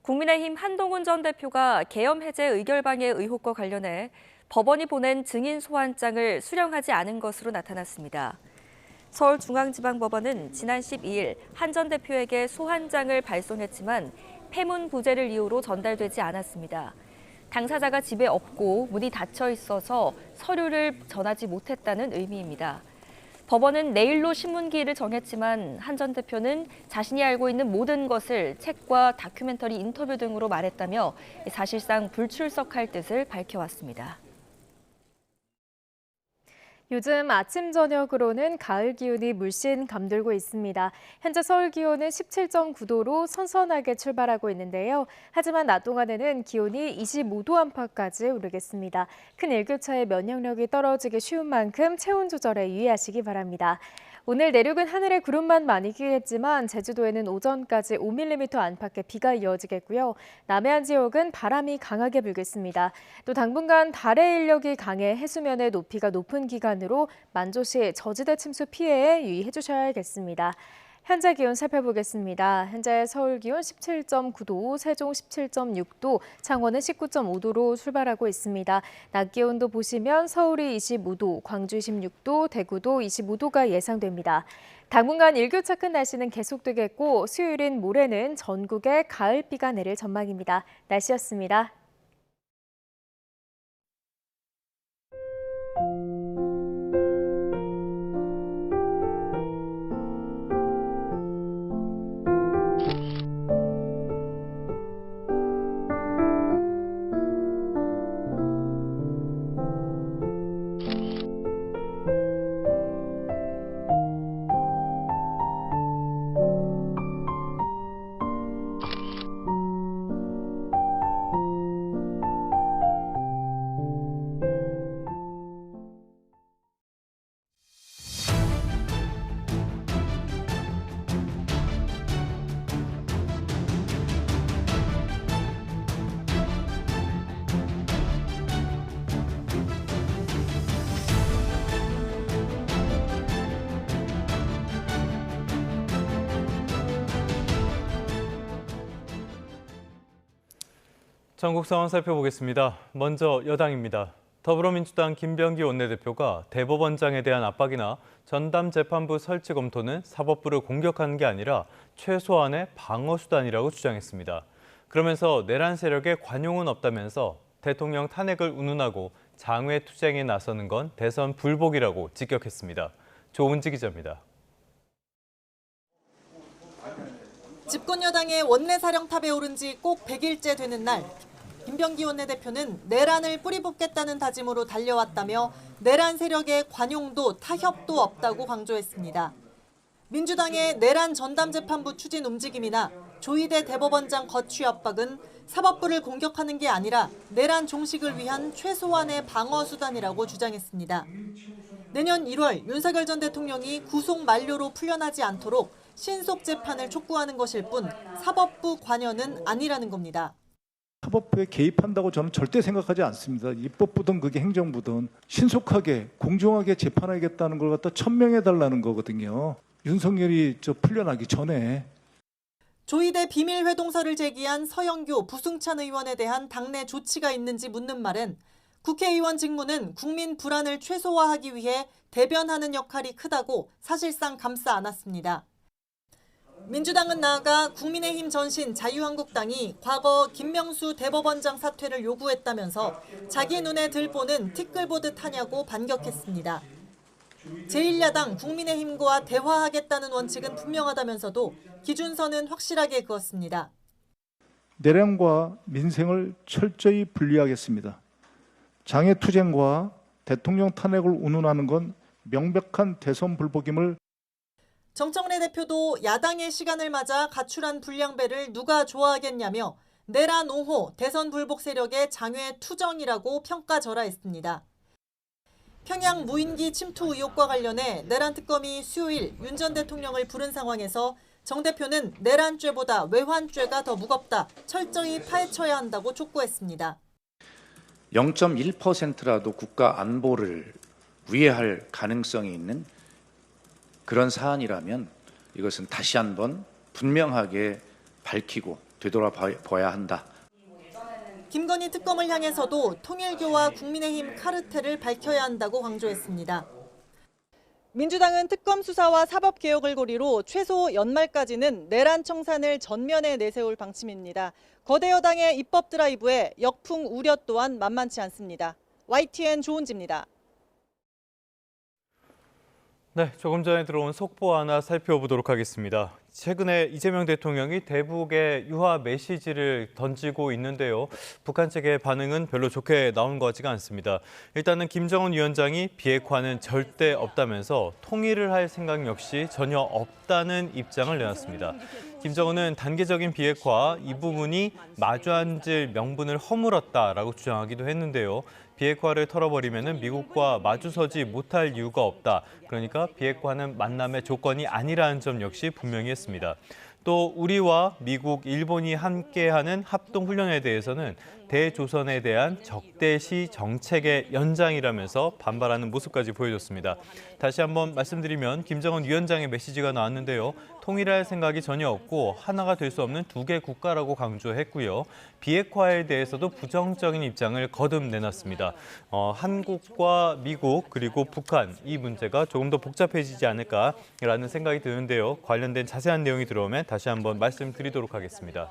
국민의힘 한동훈 전 대표가 계엄 해제 의결방해 의혹과 관련해 법원이 보낸 증인 소환장을 수령하지 않은 것으로 나타났습니다. 서울중앙지방법원은 지난 12일 한 전 대표에게 소환장을 발송했지만 폐문 부재를 이유로 전달되지 않았습니다. 당사자가 집에 없고 문이 닫혀 있어서 서류를 전하지 못했다는 의미입니다. 법원은 내일로 신문기일을 정했지만 한 전 대표는 자신이 알고 있는 모든 것을 책과 다큐멘터리 인터뷰 등으로 말했다며 사실상 불출석할 뜻을 밝혀왔습니다. 요즘 아침 저녁으로는 가을 기온이 물씬 감돌고 있습니다. 현재 서울 기온은 17.9도로 선선하게 출발하고 있는데요. 하지만 낮 동안에는 기온이 25도 안팎까지 오르겠습니다. 큰 일교차에 면역력이 떨어지기 쉬운 만큼 체온 조절에 유의하시기 바랍니다. 오늘 내륙은 하늘에 구름만 많이 끼겠지만 제주도에는 오전까지 5mm 안팎의 비가 이어지겠고요. 남해안 지역은 바람이 강하게 불겠습니다. 또 당분간 달의 인력이 강해 해수면의 높이가 높은 기간으로 만조시 저지대 침수 피해에 유의해 주셔야겠습니다. 현재 기온 살펴보겠습니다. 현재 서울 기온 17.9도, 세종 17.6도, 창원은 19.5도로 출발하고 있습니다. 낮 기온도 보시면 서울이 25도, 광주 26도, 대구도 25도가 예상됩니다. 당분간 일교차 큰 날씨는 계속되겠고 수요일인 모레는 전국에 가을비가 내릴 전망입니다. 날씨였습니다. 전국 상황 살펴보겠습니다. 먼저 여당입니다. 더불어민주당 김병기 원내대표가 대법원장에 대한 압박이나 전담재판부 설치 검토는 사법부를 공격하는 게 아니라 최소한의 방어 수단이라고 주장했습니다. 그러면서 내란 세력의 관용은 없다면서 대통령 탄핵을 운운하고 장외 투쟁에 나서는 건 대선 불복이라고 직격했습니다. 조은지 기자입니다. 집권 여당의 원내 사령탑에 오른 지 꼭 100일째 되는 날, 김병기 원내대표는 내란을 뿌리 뽑겠다는 다짐으로 달려왔다며 내란 세력의 관용도 타협도 없다고 강조했습니다. 민주당의 내란 전담재판부 추진 움직임이나 조희대 대법원장 거취 압박은 사법부를 공격하는 게 아니라 내란 종식을 위한 최소한의 방어 수단이라고 주장했습니다. 내년 1월 윤석열 전 대통령이 구속 만료로 풀려나지 않도록 신속 재판을 촉구하는 것일 뿐 사법부 관여는 아니라는 겁니다. 사법부에 개입한다고 저는 절대 생각하지 않습니다. 입법부든 그게 행정부든 신속하게 공정하게 재판하겠다는 걸 갖다 천명해달라는 거거든요. 윤석열이 풀려나기 전에. 조희대 비밀 회동서를 제기한 서영교, 부승찬 의원에 대한 당내 조치가 있는지 묻는 말엔 국회의원 직무는 국민 불안을 최소화하기 위해 대변하는 역할이 크다고 사실상 감싸 안았습니다. 민주당은 나아가 국민의힘 전신 자유한국당이 과거 김명수 대법원장 사퇴를 요구했다면서 자기 눈에 들보는 티끌 보듯 하냐고 반격했습니다. 제1야당 국민의힘과 대화하겠다는 원칙은 분명하다면서도 기준선은 확실하게 그었습니다. 내란과 민생을 철저히 분리하겠습니다. 장외투쟁과 대통령 탄핵을 운운하는 건 명백한 대선 불복임을. 정청래 대표도 야당의 시간을 맞아 가출한 불량배를 누가 좋아하겠냐며 내란 5호 대선 불복 세력의 장외 투정이라고 평가절하했습니다. 평양 무인기 침투 의혹과 관련해 내란 특검이 수요일 윤 전 대통령을 부른 상황에서 정 대표는 내란죄보다 외환죄가 더 무겁다, 철저히 파헤쳐야 한다고 촉구했습니다. 0.1%라도 국가 안보를 위해할 가능성이 있는 그런 사안이라면 이것은 다시 한번 분명하게 밝히고 되돌아봐야 한다. 김건희 특검을 향해서도 통일교와 국민의힘 카르텔을 밝혀야 한다고 강조했습니다. 민주당은 특검 수사와 사법개혁을 고리로 최소 연말까지는 내란 청산을 전면에 내세울 방침입니다. 거대 여당의 입법 드라이브에 역풍 우려 또한 만만치 않습니다. YTN 조은지입니다. 네, 조금 전에 들어온 속보 하나 살펴보도록 하겠습니다. 최근에 이재명 대통령이 대북에 유화 메시지를 던지고 있는데요. 북한 측의 반응은 별로 좋게 나온 것 같지가 않습니다. 일단은 김정은 위원장이 비핵화는 절대 없다면서 통일을 할 생각 역시 전혀 없다는 입장을 내놨습니다. 김정은은 단계적인 비핵화, 이 부분이 마주 앉을 명분을 허물었다라고 주장하기도 했는데요. 비핵화를 털어버리면 미국과 마주서지 못할 이유가 없다. 그러니까 비핵화는 만남의 조건이 아니라는 점 역시 분명히 했습니다. 또 우리와 미국, 일본이 함께하는 합동훈련에 대해서는 대조선에 대한 적대시 정책의 연장이라면서 반발하는 모습까지 보여줬습니다. 다시 한번 말씀드리면 김정은 위원장의 메시지가 나왔는데요. 통일할 생각이 전혀 없고 하나가 될 수 없는 두 개 국가라고 강조했고요. 비핵화에 대해서도 부정적인 입장을 거듭 내놨습니다. 한국과 미국 그리고 북한 이 문제가 조금 더 복잡해지지 않을까라는 생각이 드는데요. 관련된 자세한 내용이 들어오면 다시 한번 말씀드리도록 하겠습니다.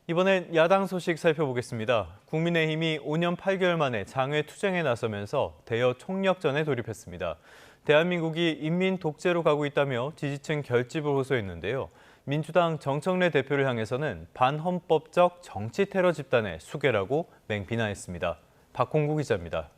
이번엔 야당 소식 살펴보겠습니다. 국민의힘이 5년 8개월 만에 장외 투쟁에 나서면서 대여 총력전에 돌입했습니다. 대한민국이 인민 독재로 가고 있다며 지지층 결집을 호소했는데요. 민주당 정청래 대표를 향해서는 반헌법적 정치 테러 집단의 수괴라고 맹비난했습니다. 박홍구 기자입니다.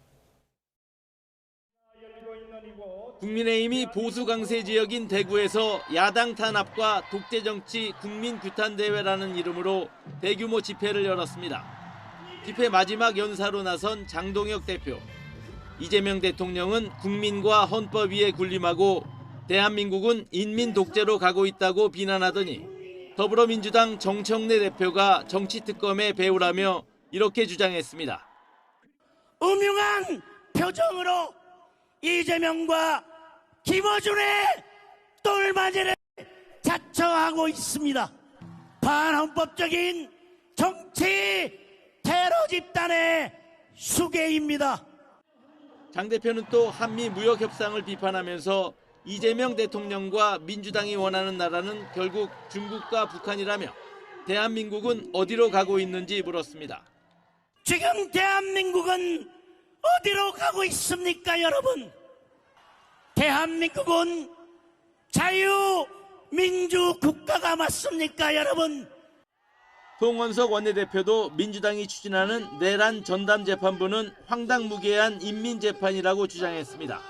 국민의힘이 보수 강세 지역인 대구에서 야당 탄압과 독재 정치 국민 규탄 대회라는 이름으로 대규모 집회를 열었습니다. 집회 마지막 연사로 나선 장동혁 대표. 이재명 대통령은 국민과 헌법 위에 군림하고 대한민국은 인민 독재로 가고 있다고 비난하더니 더불어민주당 정청래 대표가 정치특검의 배우라며 이렇게 주장했습니다. 음흉한 표정으로 이재명과 김어준의 똘마니를 자처하고 있습니다. 반헌법적인 정치 테러 집단의 수괴입니다. 장 대표는 또 한미 무역 협상을 비판하면서 이재명 대통령과 민주당이 원하는 나라는 결국 중국과 북한이라며 대한민국은 어디로 가고 있는지 물었습니다. 지금 대한민국은 어디로 가고 있습니까, 여러분? 대한민국은 자유민주국가가 맞습니까, 여러분? 송원석 원내대표도 민주당이 추진하는 내란 전담재판부는 황당무계한 인민재판이라고 주장했습니다.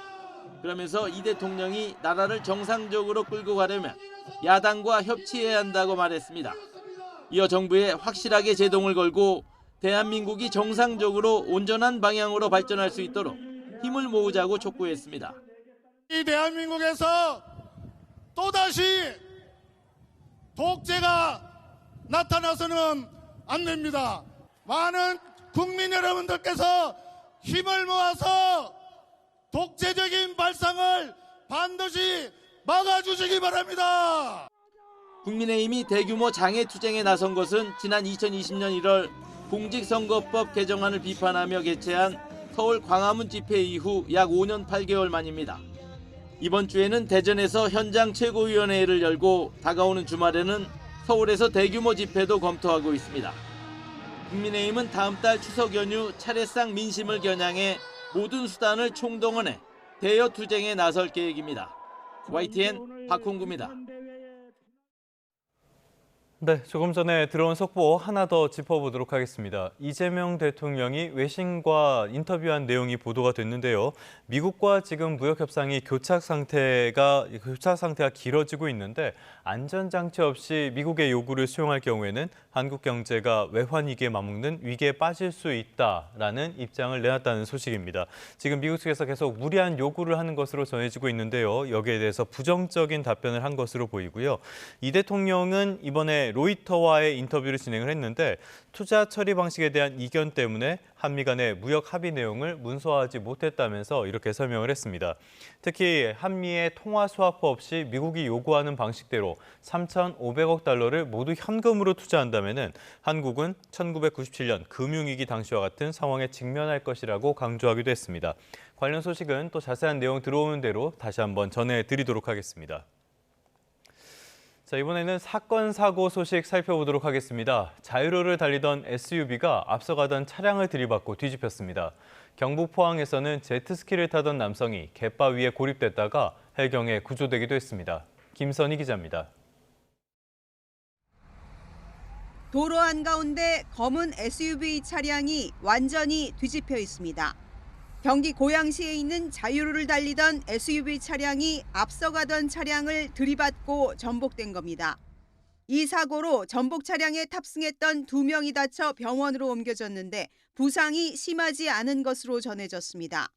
그러면서 이 대통령이 나라를 정상적으로 끌고 가려면 야당과 협치해야 한다고 말했습니다. 이어 정부에 확실하게 제동을 걸고 대한민국이 정상적으로 온전한 방향으로 발전할 수 있도록 힘을 모으자고 촉구했습니다. 이 대한민국에서 또다시 독재가 나타나서는 안 됩니다. 많은 국민 여러분들께서 힘을 모아서 독재적인 발상을 반드시 막아주시기 바랍니다. 국민의힘이 대규모 장외투쟁에 나선 것은 지난 2020년 1월 공직선거법 개정안을 비판하며 개최한 서울 광화문 집회 이후 약 5년 8개월 만입니다. 이번 주에는 대전에서 현장 최고위원회를 열고 다가오는 주말에는 서울에서 대규모 집회도 검토하고 있습니다. 국민의힘은 다음 달 추석 연휴 차례상 민심을 겨냥해 모든 수단을 총동원해 대여 투쟁에 나설 계획입니다. YTN 박홍구입니다. 네, 조금 전에 들어온 속보 하나 더 짚어보도록 하겠습니다. 이재명 대통령이 외신과 인터뷰한 내용이 보도가 됐는데요. 미국과 지금 무역 협상이 교착 상태가 길어지고 있는데 안전장치 없이 미국의 요구를 수용할 경우에는 한국 경제가 외환위기에 맞먹는 위기에 빠질 수 있다라는 입장을 내놨다는 소식입니다. 지금 미국 측에서 계속 무리한 요구를 하는 것으로 전해지고 있는데요. 여기에 대해서 부정적인 답변을 한 것으로 보이고요. 이 대통령은 이번에 로이터와의 인터뷰를 진행을 했는데 투자 처리 방식에 대한 이견 때문에 한미 간의 무역 합의 내용을 문서화하지 못했다면서 이렇게 설명을 했습니다. 특히 한미의 통화 스와프 없이 미국이 요구하는 방식대로 3,500억 달러를 모두 현금으로 투자한다면은 한국은 1997년 금융위기 당시와 같은 상황에 직면할 것이라고 강조하기도 했습니다. 관련 소식은 또 자세한 내용 들어오는 대로 다시 한번 전해드리도록 하겠습니다. 자, 이번에는 사건, 사고 소식 살펴보도록 하겠습니다. 자유로를 달리던 SUV가 앞서가던 차량을 들이받고 뒤집혔습니다. 경북 포항에서는 제트스키를 타던 남성이 갯바 위에 고립됐다가 해경에 구조되기도 했습니다. 김선희 기자입니다. 도로 한가운데 검은 SUV 차량이 완전히 뒤집혀 있습니다. 경기 고양시에 있는 자유로를 달리던 SUV 차량이 앞서가던 차량을 들이받고 전복된 겁니다. 이 사고로 전복 차량에 탑승했던 2명이 다쳐 병원으로 옮겨졌는데 부상이 심하지 않은 것으로 전해졌습니다.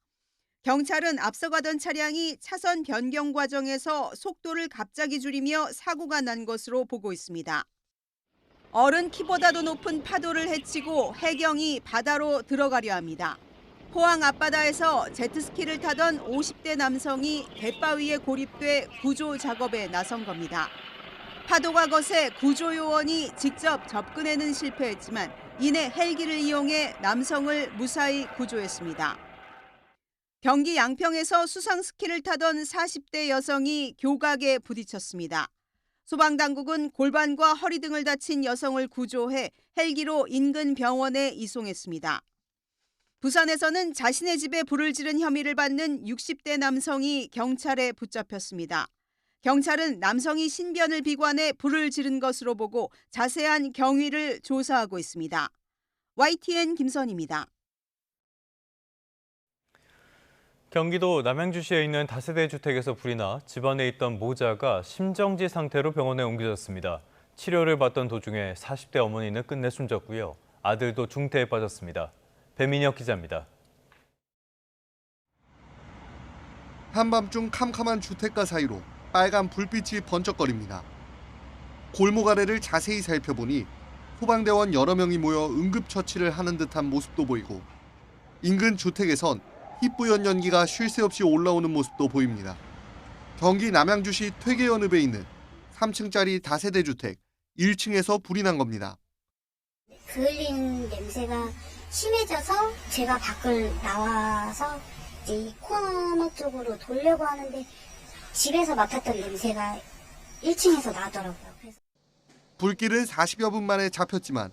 경찰은 앞서가던 차량이 차선 변경 과정에서 속도를 갑자기 줄이며 사고가 난 것으로 보고 있습니다. 어른 키보다도 높은 파도를 헤치고 해경이 바다로 들어가려 합니다. 포항 앞바다에서 제트스키를 타던 50대 남성이 갯바 위에 고립돼 구조 작업에 나선 겁니다. 파도가 거세 구조요원이 직접 접근에는 실패했지만 이내 헬기를 이용해 남성을 무사히 구조했습니다. 경기 양평에서 수상스키를 타던 40대 여성이 교각에 부딪혔습니다. 소방당국은 골반과 허리 등을 다친 여성을 구조해 헬기로 인근 병원에 이송했습니다. 부산에서는 자신의 집에 불을 지른 혐의를 받는 60대 남성이 경찰에 붙잡혔습니다. 경찰은 남성이 신변을 비관해 불을 지른 것으로 보고 자세한 경위를 조사하고 있습니다. YTN 김선희입니다. 경기도 남양주시에 있는 다세대 주택에서 불이 나 집안에 있던 모자가 심정지 상태로 병원에 옮겨졌습니다. 치료를 받던 도중에 40대 어머니는 끝내 숨졌고요. 아들도 중태에 빠졌습니다. 배민혁 기자입니다. 한밤중 캄캄한 주택가 사이로 빨간 불빛이 번쩍거립니다. 골목 아래를 자세히 살펴보니 소방대원 여러 명이 모여 응급처치를 하는 듯한 모습도 보이고 인근 주택에선 희뿌연 연기가 쉴 새 없이 올라오는 모습도 보입니다. 경기 남양주시 퇴계연읍에 있는 3층짜리 다세대 주택 1층에서 불이 난 겁니다. 그을린 냄새가 심해져서 제가 밖을 나와서 이제 이 코너 쪽으로 돌려고 하는데 집에서 맡았던 냄새가 1층에서 나더라고요. 그래서 불길은 40여 분 만에 잡혔지만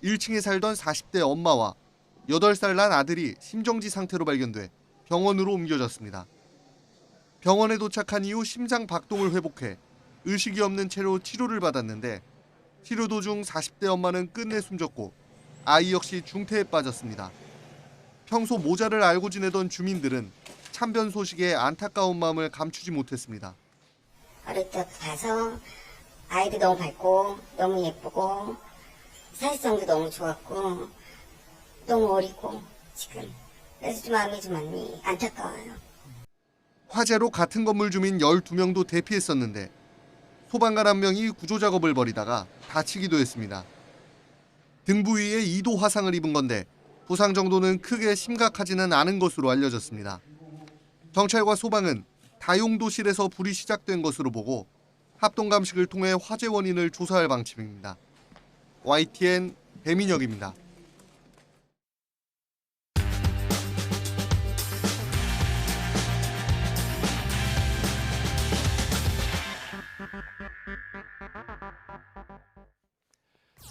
1층에 살던 40대 엄마와 8살 난 아들이 심정지 상태로 발견돼 병원으로 옮겨졌습니다. 병원에 도착한 이후 심장 박동을 회복해 의식이 없는 채로 치료를 받았는데 치료 도중 40대 엄마는 끝내 숨졌고 아이 역시 중태에 빠졌습니다. 평소 모자를 알고 지내던 주민들은 참변 소식에 안타까운 마음을 감추지 못했습니다. 어릴 때 가서 아이도 너무 밝고 너무 예쁘고 사회성도 너무 좋았고 너무 어리고 지금 그래서 좀 마음이 좀 많이 안타까워요. 화재로 같은 건물 주민 12명도 대피했었는데 소방관 1명이 구조 작업을 벌이다가 다치기도 했습니다. 등 부위에 2도 화상을 입은 건데 부상 정도는 크게 심각하지는 않은 것으로 알려졌습니다. 경찰과 소방은 다용도실에서 불이 시작된 것으로 보고 합동 감식을 통해 화재 원인을 조사할 방침입니다. YTN 배민혁입니다.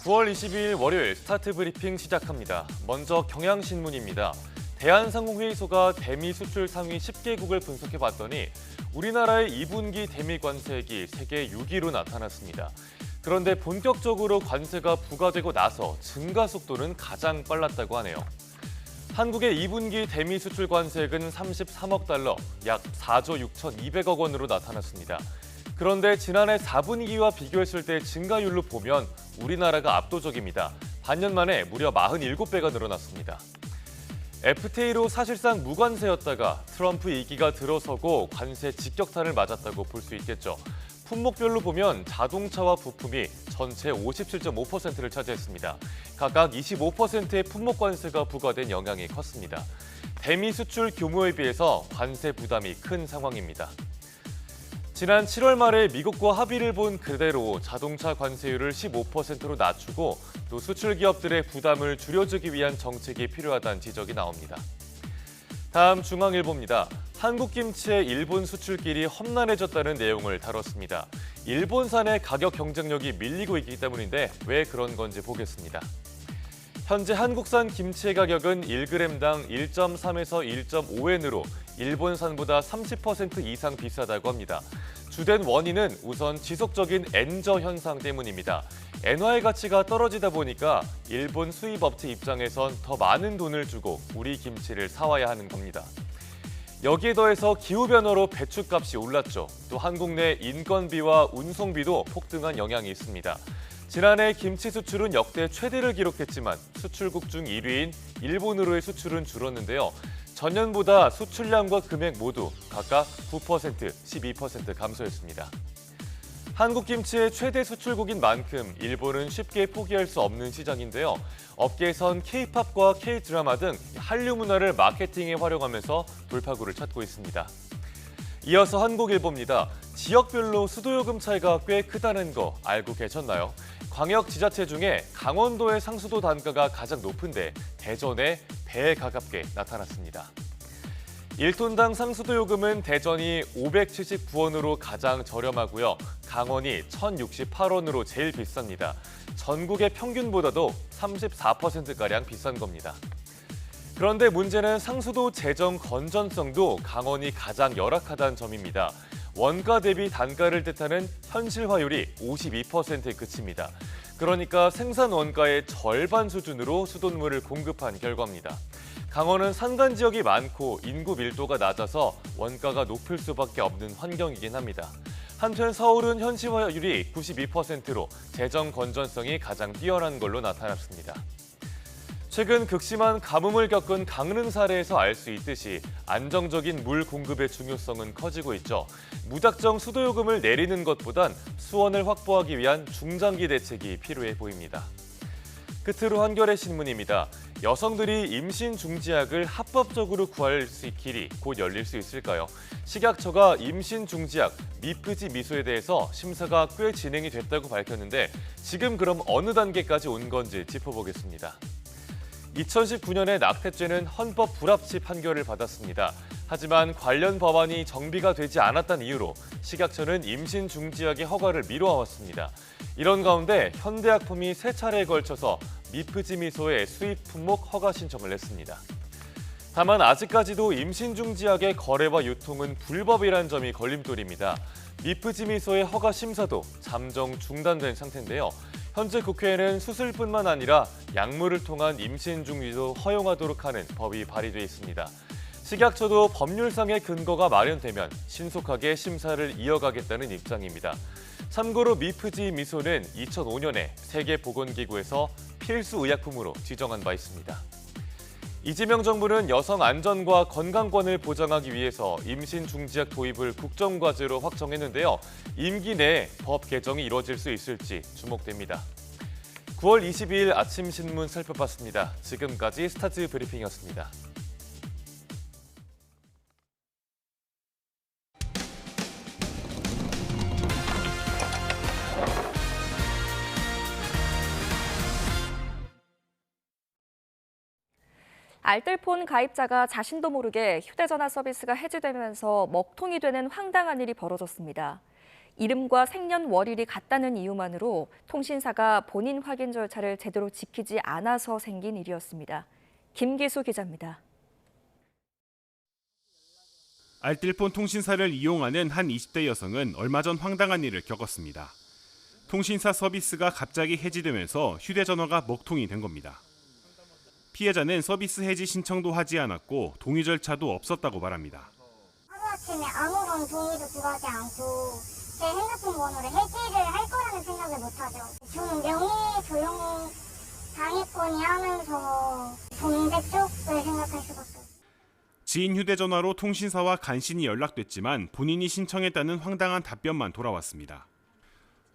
(9월 22일) 월요일 스타트 브리핑 시작합니다. 먼저 경향신문입니다. 대한상공회의소가 대미 수출 상위 10개국을 분석해봤더니 우리나라의 2분기 대미 관세액이 세계 6위로 나타났습니다. 그런데 본격적으로 관세가 부과되고 나서 증가 속도는 가장 빨랐다고 하네요. 한국의 2분기 대미 수출 관세액은 33억 달러, 약 4조 6,200억 원으로 나타났습니다. 그런데 지난해 4분기와 비교했을 때 증가율로 보면 우리나라가 압도적입니다. 반년 만에 무려 47배가 늘어났습니다. FTA로 사실상 무관세였다가 트럼프 2기가 들어서고 관세 직격탄을 맞았다고 볼 수 있겠죠. 품목별로 보면 자동차와 부품이 전체 57.5%를 차지했습니다. 각각 25%의 품목 관세가 부과된 영향이 컸습니다. 대미 수출 규모에 비해서 관세 부담이 큰 상황입니다. 지난 7월 말에 미국과 합의를 본 그대로 자동차 관세율을 15%로 낮추고 또 수출 기업들의 부담을 줄여주기 위한 정책이 필요하다는 지적이 나옵니다. 다음 중앙일보입니다. 한국 김치의 일본 수출길이 험난해졌다는 내용을 다뤘습니다. 일본산의 가격 경쟁력이 밀리고 있기 때문인데 왜 그런 건지 보겠습니다. 현재 한국산 김치의 가격은 1g당 1.3에서 1.5엔으로 일본산보다 30% 이상 비싸다고 합니다. 주된 원인은 우선 지속적인 엔저 현상 때문입니다. 엔화의 가치가 떨어지다 보니까 일본 수입업체 입장에선 더 많은 돈을 주고 우리 김치를 사와야 하는 겁니다. 여기에 더해서 기후변화로 배추값이 올랐죠. 또 한국 내 인건비와 운송비도 폭등한 영향이 있습니다. 지난해 김치 수출은 역대 최대를 기록했지만 수출국 중 1위인 일본으로의 수출은 줄었는데요. 전년보다 수출량과 금액 모두 각각 9%, 12% 감소했습니다. 한국 김치의 최대 수출국인 만큼 일본은 쉽게 포기할 수 없는 시장인데요. 업계에선 K-팝과 K-드라마 등 한류 문화를 마케팅에 활용하면서 돌파구를 찾고 있습니다. 이어서 한국일보입니다. 지역별로 수도요금 차이가 꽤 크다는 거 알고 계셨나요? 광역지자체 중에 강원도의 상수도 단가가 가장 높은데 대전에 배에 가깝게 나타났습니다. 1톤당 상수도 요금은 대전이 579원으로 가장 저렴하고요. 강원이 1,068원으로 제일 비쌉니다. 전국의 평균보다도 34%가량 비싼 겁니다. 그런데 문제는 상수도 재정 건전성도 강원이 가장 열악하다는 점입니다. 원가 대비 단가를 뜻하는 현실화율이 52%에 그칩니다. 그러니까 생산 원가의 절반 수준으로 수돗물을 공급한 결과입니다. 강원은 산간 지역이 많고 인구 밀도가 낮아서 원가가 높을 수밖에 없는 환경이긴 합니다. 한편 서울은 현실화율이 92%로 재정 건전성이 가장 뛰어난 걸로 나타났습니다. 최근 극심한 가뭄을 겪은 강릉 사례에서 알 수 있듯이 안정적인 물 공급의 중요성은 커지고 있죠. 무작정 수도요금을 내리는 것보단 수원을 확보하기 위한 중장기 대책이 필요해 보입니다. 끝으로 한겨레 신문입니다. 여성들이 임신 중지약을 합법적으로 구할 길이 곧 열릴 수 있을까요? 식약처가 임신 중지약 미프지 미소에 대해서 심사가 꽤 진행이 됐다고 밝혔는데 지금 그럼 어느 단계까지 온 건지 짚어보겠습니다. 2019년에 낙태죄는 헌법 불합치 판결을 받았습니다. 하지만 관련 법안이 정비가 되지 않았다는 이유로 식약처는 임신 중지약의 허가를 미뤄왔습니다. 이런 가운데 현대약품이 3차례에 걸쳐서 미프지 미소의 수입 품목 허가 신청을 했습니다. 다만 아직까지도 임신 중지약의 거래와 유통은 불법이라는 점이 걸림돌입니다. 미프지 미소의 허가 심사도 잠정 중단된 상태인데요. 현재 국회에는 수술뿐만 아니라 약물을 통한 임신 중지도 허용하도록 하는 법이 발의돼 있습니다. 식약처도 법률상의 근거가 마련되면 신속하게 심사를 이어가겠다는 입장입니다. 참고로 미프지 미소는 2005년에 세계보건기구에서 필수 의약품으로 지정한 바 있습니다. 이재명 정부는 여성 안전과 건강권을 보장하기 위해서 임신 중지약 도입을 국정과제로 확정했는데요. 임기 내에 법 개정이 이루어질 수 있을지 주목됩니다. 9월 22일 아침 신문 살펴봤습니다. 지금까지 스타즈 브리핑이었습니다. 알뜰폰 가입자가 자신도 모르게 휴대전화 서비스가 해지되면서 먹통이 되는 황당한 일이 벌어졌습니다. 이름과 생년월일이 같다는 이유만으로 통신사가 본인 확인 절차를 제대로 지키지 않아서 생긴 일이었습니다. 김기수 기자입니다. 알뜰폰 통신사를 이용하는 한 20대 여성은 얼마 전 황당한 일을 겪었습니다. 통신사 서비스가 갑자기 해지되면서 휴대전화가 먹통이 된 겁니다. 피해자는 서비스 해지 신청도 하지 않았고 동의 절차도 없었다고 말합니다. 하루아침에 아무런 동의도 구하지 않고 제 핸드폰 번호를 해지를 할 거라는 생각을 못하죠. 저는 명의 조용 당했거니 하면서 범죄 쪽을 생각할 수밖에 없어요. 지인 휴대전화로 통신사와 간신히 연락됐지만 본인이 신청했다는 황당한 답변만 돌아왔습니다.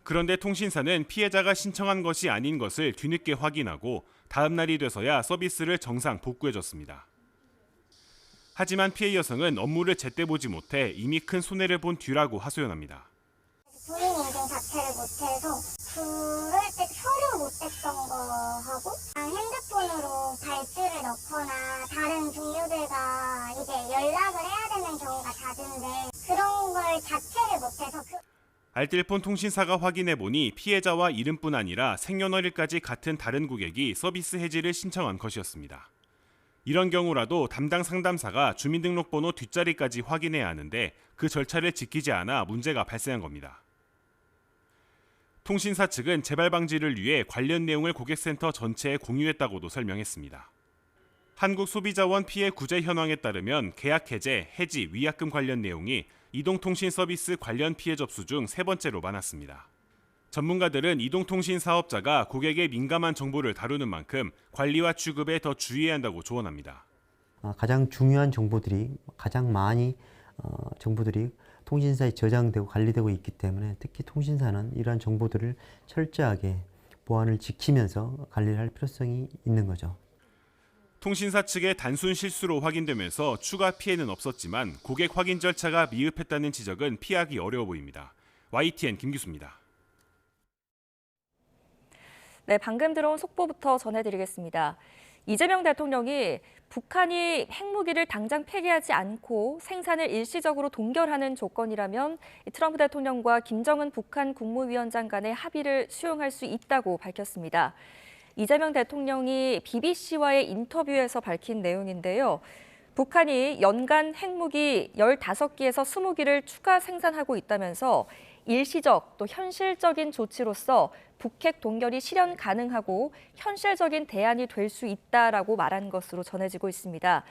그런데 통신사는 피해자가 신청한 것이 아닌 것을 뒤늦게 확인하고 다음 날이 돼서야 서비스를 정상 복구해줬습니다. 하지만 피해 여성은 업무를 제때 보지 못해 이미 큰 손해를 본 뒤라고 하소연합니다. 본인 인증 자체를 못해서 그럴 때 서류 못했던 거하고 핸드폰으로 발주를 넣거나 다른 동료들과 이제 연락을 해야 되는 경우가 잦은데 그런 걸 자체를 못해서 알뜰폰 통신사가 확인해보니 피해자와 이름뿐 아니라 생년월일까지 같은 다른 고객이 서비스 해지를 신청한 것이었습니다. 이런 경우라도 담당 상담사가 주민등록번호 뒷자리까지 확인해야 하는데 그 절차를 지키지 않아 문제가 발생한 겁니다. 통신사 측은 재발 방지를 위해 관련 내용을 고객센터 전체에 공유했다고도 설명했습니다. 한국소비자원 피해 구제 현황에 따르면 계약 해제, 해지, 위약금 관련 내용이 이동통신 서비스 관련 피해 접수 중 3번째로 많았습니다. 전문가들은 이동통신 사업자가 고객의 민감한 정보를 다루는 만큼 관리와 취급에 더 주의해야 한다고 조언합니다. 가장 중요한 정보들이 가장 많이 정보들이 통신사에 저장되고 관리되고 있기 때문에 특히 통신사는 이러한 정보들을 철저하게 보안을 지키면서 관리를 할 필요성이 있는 거죠. 통신사 측의 단순 실수로 확인되면서 추가 피해는 없었지만 고객 확인 절차가 미흡했다는 지적은 피하기 어려워 보입니다. YTN 김기수입니다. 네, 방금 들어온 속보부터 전해드리겠습니다. 이재명 대통령이 북한이 핵무기를 당장 폐기하지 않고 생산을 일시적으로 동결하는 조건이라면 트럼프 대통령과 김정은 북한 국무위원장 간의 합의를 수용할 수 있다고 밝혔습니다. 이재명 대통령이 BBC와의 인터뷰에서 밝힌 내용인데요. 북한이 연간 핵무기 15기에서 20기를 추가 생산하고 있다면서 일시적 또 현실적인 조치로서 북핵 동결이 실현 가능하고 현실적인 대안이 될 수 있다라고 말한 것으로 전해지고 있습니다.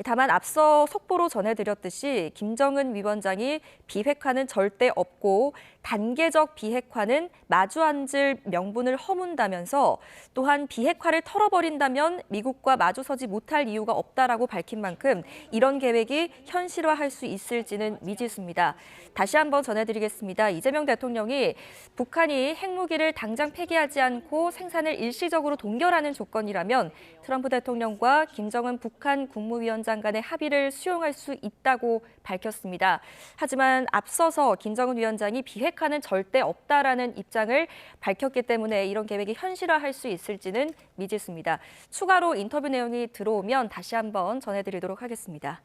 다만 앞서 속보로 전해드렸듯이 김정은 위원장이 비핵화는 절대 없고 단계적 비핵화는 마주 앉을 명분을 허문다면서 또한 비핵화를 털어버린다면 미국과 마주서지 못할 이유가 없다라고 밝힌 만큼 이런 계획이 현실화할 수 있을지는 미지수입니다. 다시 한번 전해드리겠습니다. 이재명 대통령이 북한이 핵무기를 당장 폐기하지 않고 생산을 일시적으로 동결하는 조건이라면 트럼프 대통령과 김정은 북한 국무위원장 부장 간의 합의를 수용할 수 있다고 밝혔습니다. 하지만 앞서서 김정은 위원장이 비핵화는 절대 없다라는 입장을 밝혔기 때문에 이런 계획이 현실화할 수 있을지는 미지수입니다. 추가로 인터뷰 내용이 들어오면 다시 한번 전해드리도록 하겠습니다.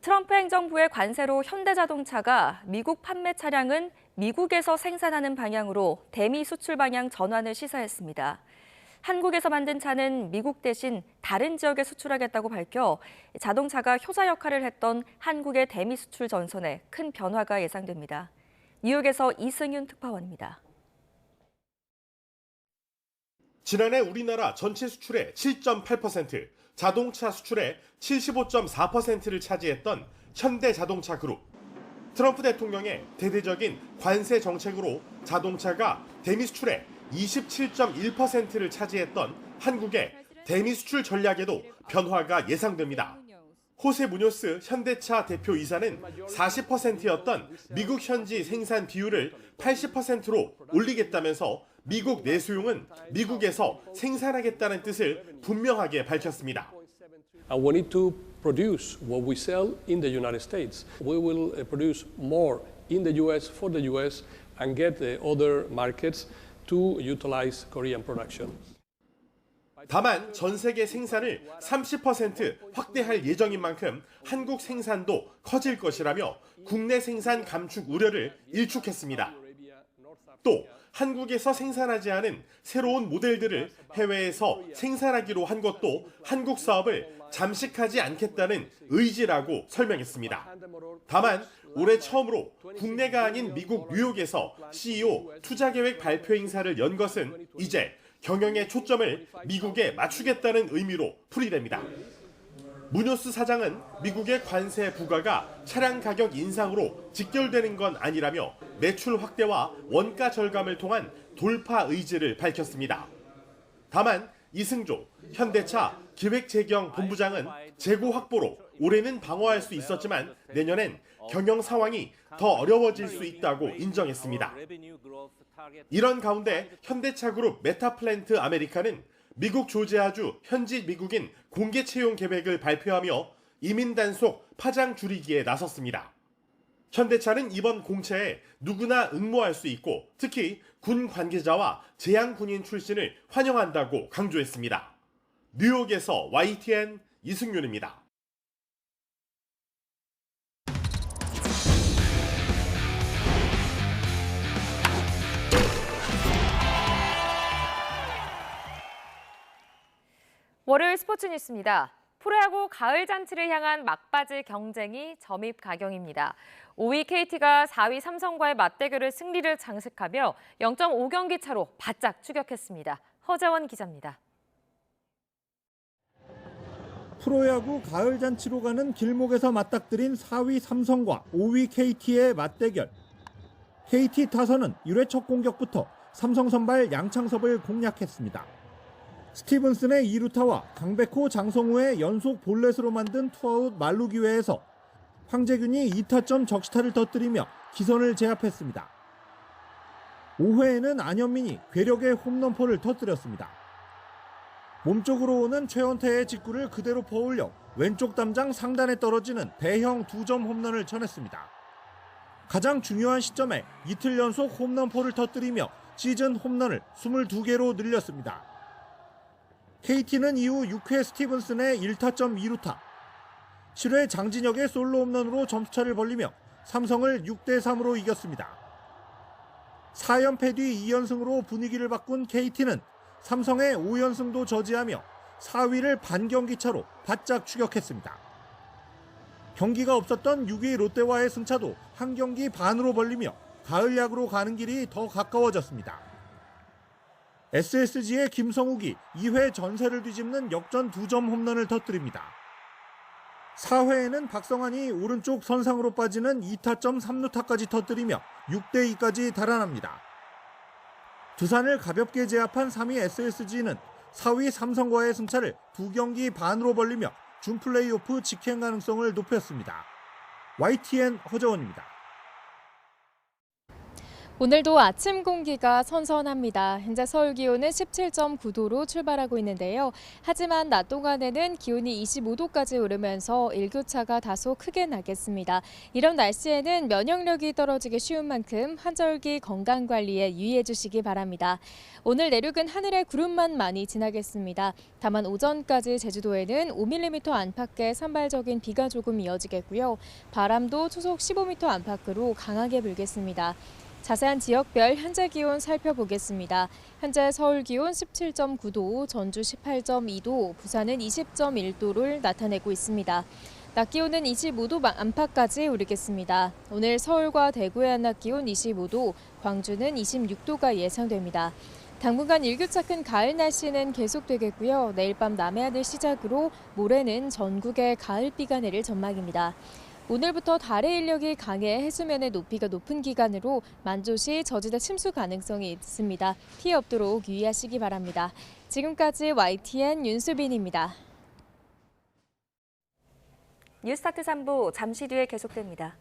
트럼프 행정부의 관세로 현대자동차가 미국 판매 차량은 미국에서 생산하는 방향으로 대미 수출 방향 전환을 시사했습니다. 한국에서 만든 차는 미국 대신 다른 지역에 수출하겠다고 밝혀 자동차가 효자 역할을 했던 한국의 대미 수출 전선에 큰 변화가 예상됩니다. 뉴욕에서 이승윤 특파원입니다. 지난해 우리나라 전체 수출의 7.8%, 자동차 수출의 75.4%를 차지했던 현대자동차 그룹. 트럼프 대통령의 대대적인 관세 정책으로 자동차가 대미 수출의 27.1%를 차지했던 한국의 대미 수출 전략에도 변화가 예상됩니다. 호세 무뇨스 현대차 대표이사는 40%였던 미국 현지 생산 비율을 80%로 올리겠다면서 미국 내수용은 미국에서 생산하겠다는 뜻을 분명하게 밝혔습니다. We need to produce what we sell in the United States. We will produce more in the US for the US and get the other markets to utilize Korean production. 다만 전 세계 생산을 30% 확대할 예정인 만큼 한국 생산도 커질 것이라며 국내 생산 감축 우려를 일축했습니다. 또 한국에서 생산하지 않은 새로운 모델들을 해외에서 생산하기로 한 것도 한국 사업을 잠식하지 않겠다는 의지라고 설명했습니다. 다만 올해 처음으로 국내가 아닌 미국 뉴욕에서 CEO 투자계획 발표 행사를 연 것은 이제 경영의 초점을 미국에 맞추겠다는 의미로 풀이됩니다. 무뇨스 사장은 미국의 관세 부과가 차량 가격 인상으로 직결되는 건 아니라며 매출 확대와 원가 절감을 통한 돌파 의지를 밝혔습니다. 다만 이승조 현대차 기획재경 본부장은 재고 확보로 올해는 방어할 수 있었지만 내년엔 경영 상황이 더 어려워질 수 있다고 인정했습니다. 이런 가운데 현대차 그룹 메타플랜트 아메리카는 미국 조지아주 현지 미국인 공개 채용 계획을 발표하며 이민 단속 파장 줄이기에 나섰습니다. 현대차는 이번 공채에 누구나 응모할 수 있고 특히 군 관계자와 제양 군인 출신을 환영한다고 강조했습니다. 뉴욕에서 YTN 이승윤입니다. 월요일 스포츠 뉴스입니다. 프로야구 가을 잔치를 향한 막바지 경쟁이 점입 가경입니다. 5위 KT가 4위 삼성과의 맞대결을 승리를 장식하며 0.5경기 차로 바짝 추격했습니다. 허재원 기자입니다. 프로야구 가을 잔치로 가는 길목에서 맞닥뜨린 4위 삼성과 5위 KT의 맞대결. KT 타선은 1회 첫 공격부터 삼성 선발 양창섭을 공략했습니다. 스티븐슨의 2루타와 강백호, 장성우의 연속 볼넷으로 만든 투아웃 만루 기회에서 황재균이 2타점 적시타를 터뜨리며 기선을 제압했습니다. 5회에는 안현민이 괴력의 홈런포를 터뜨렸습니다. 몸쪽으로 오는 최원태의 직구를 그대로 퍼올려 왼쪽 담장 상단에 떨어지는 대형 2점 홈런을 쳐냈습니다. 가장 중요한 시점에 이틀 연속 홈런포를 터뜨리며 시즌 홈런을 22개로 늘렸습니다. KT는 이후 6회 스티븐슨의 1타점 2루타, 7회 장진혁의 솔로 홈런으로 점수차를 벌리며 삼성을 6대3으로 이겼습니다. 4연패 뒤 2연승으로 분위기를 바꾼 KT는 삼성의 5연승도 저지하며 4위를 반경기 차로 바짝 추격했습니다. 경기가 없었던 6위 롯데와의 승차도 한 경기 반으로 벌리며 가을 야구로 가는 길이 더 가까워졌습니다. SSG의 김성욱이 2회 전세를 뒤집는 역전 2점 홈런을 터뜨립니다. 4회에는 박성환이 오른쪽 선상으로 빠지는 2타점 3루타까지 터뜨리며 6대2까지 달아납니다. 두산을 가볍게 제압한 3위 SSG는 4위 삼성과의 승차를 2경기 반으로 벌리며 준 플레이오프 직행 가능성을 높였습니다. YTN 허재원입니다. 오늘도 아침 공기가 선선합니다. 현재 서울 기온은 17.9도로 출발하고 있는데요. 하지만 낮 동안에는 기온이 25도까지 오르면서 일교차가 다소 크게 나겠습니다. 이런 날씨에는 면역력이 떨어지기 쉬운 만큼 환절기 건강관리에 유의해 주시기 바랍니다. 오늘 내륙은 하늘에 구름만 많이 지나겠습니다. 다만 오전까지 제주도에는 5mm 안팎의 산발적인 비가 조금 이어지겠고요. 바람도 초속 15m 안팎으로 강하게 불겠습니다. 자세한 지역별 현재 기온 살펴보겠습니다. 현재 서울 기온 17.9도, 전주 18.2도, 부산은 20.1도를 나타내고 있습니다. 낮 기온은 25도 안팎까지 오르겠습니다. 오늘 서울과 대구의 한낮 기온 25도, 광주는 26도가 예상됩니다. 당분간 일교차 큰 가을 날씨는 계속되겠고요. 내일 밤 남해안을 시작으로 모레는 전국에 가을비가 내릴 전망입니다. 오늘부터 달의 인력이 강해 해수면의 높이가 높은 기간으로 만조시 저지대 침수 가능성이 있습니다. 피해 없도록 유의하시기 바랍니다. 지금까지 YTN 윤수빈입니다. 뉴스타트 3부 잠시 뒤에 계속됩니다.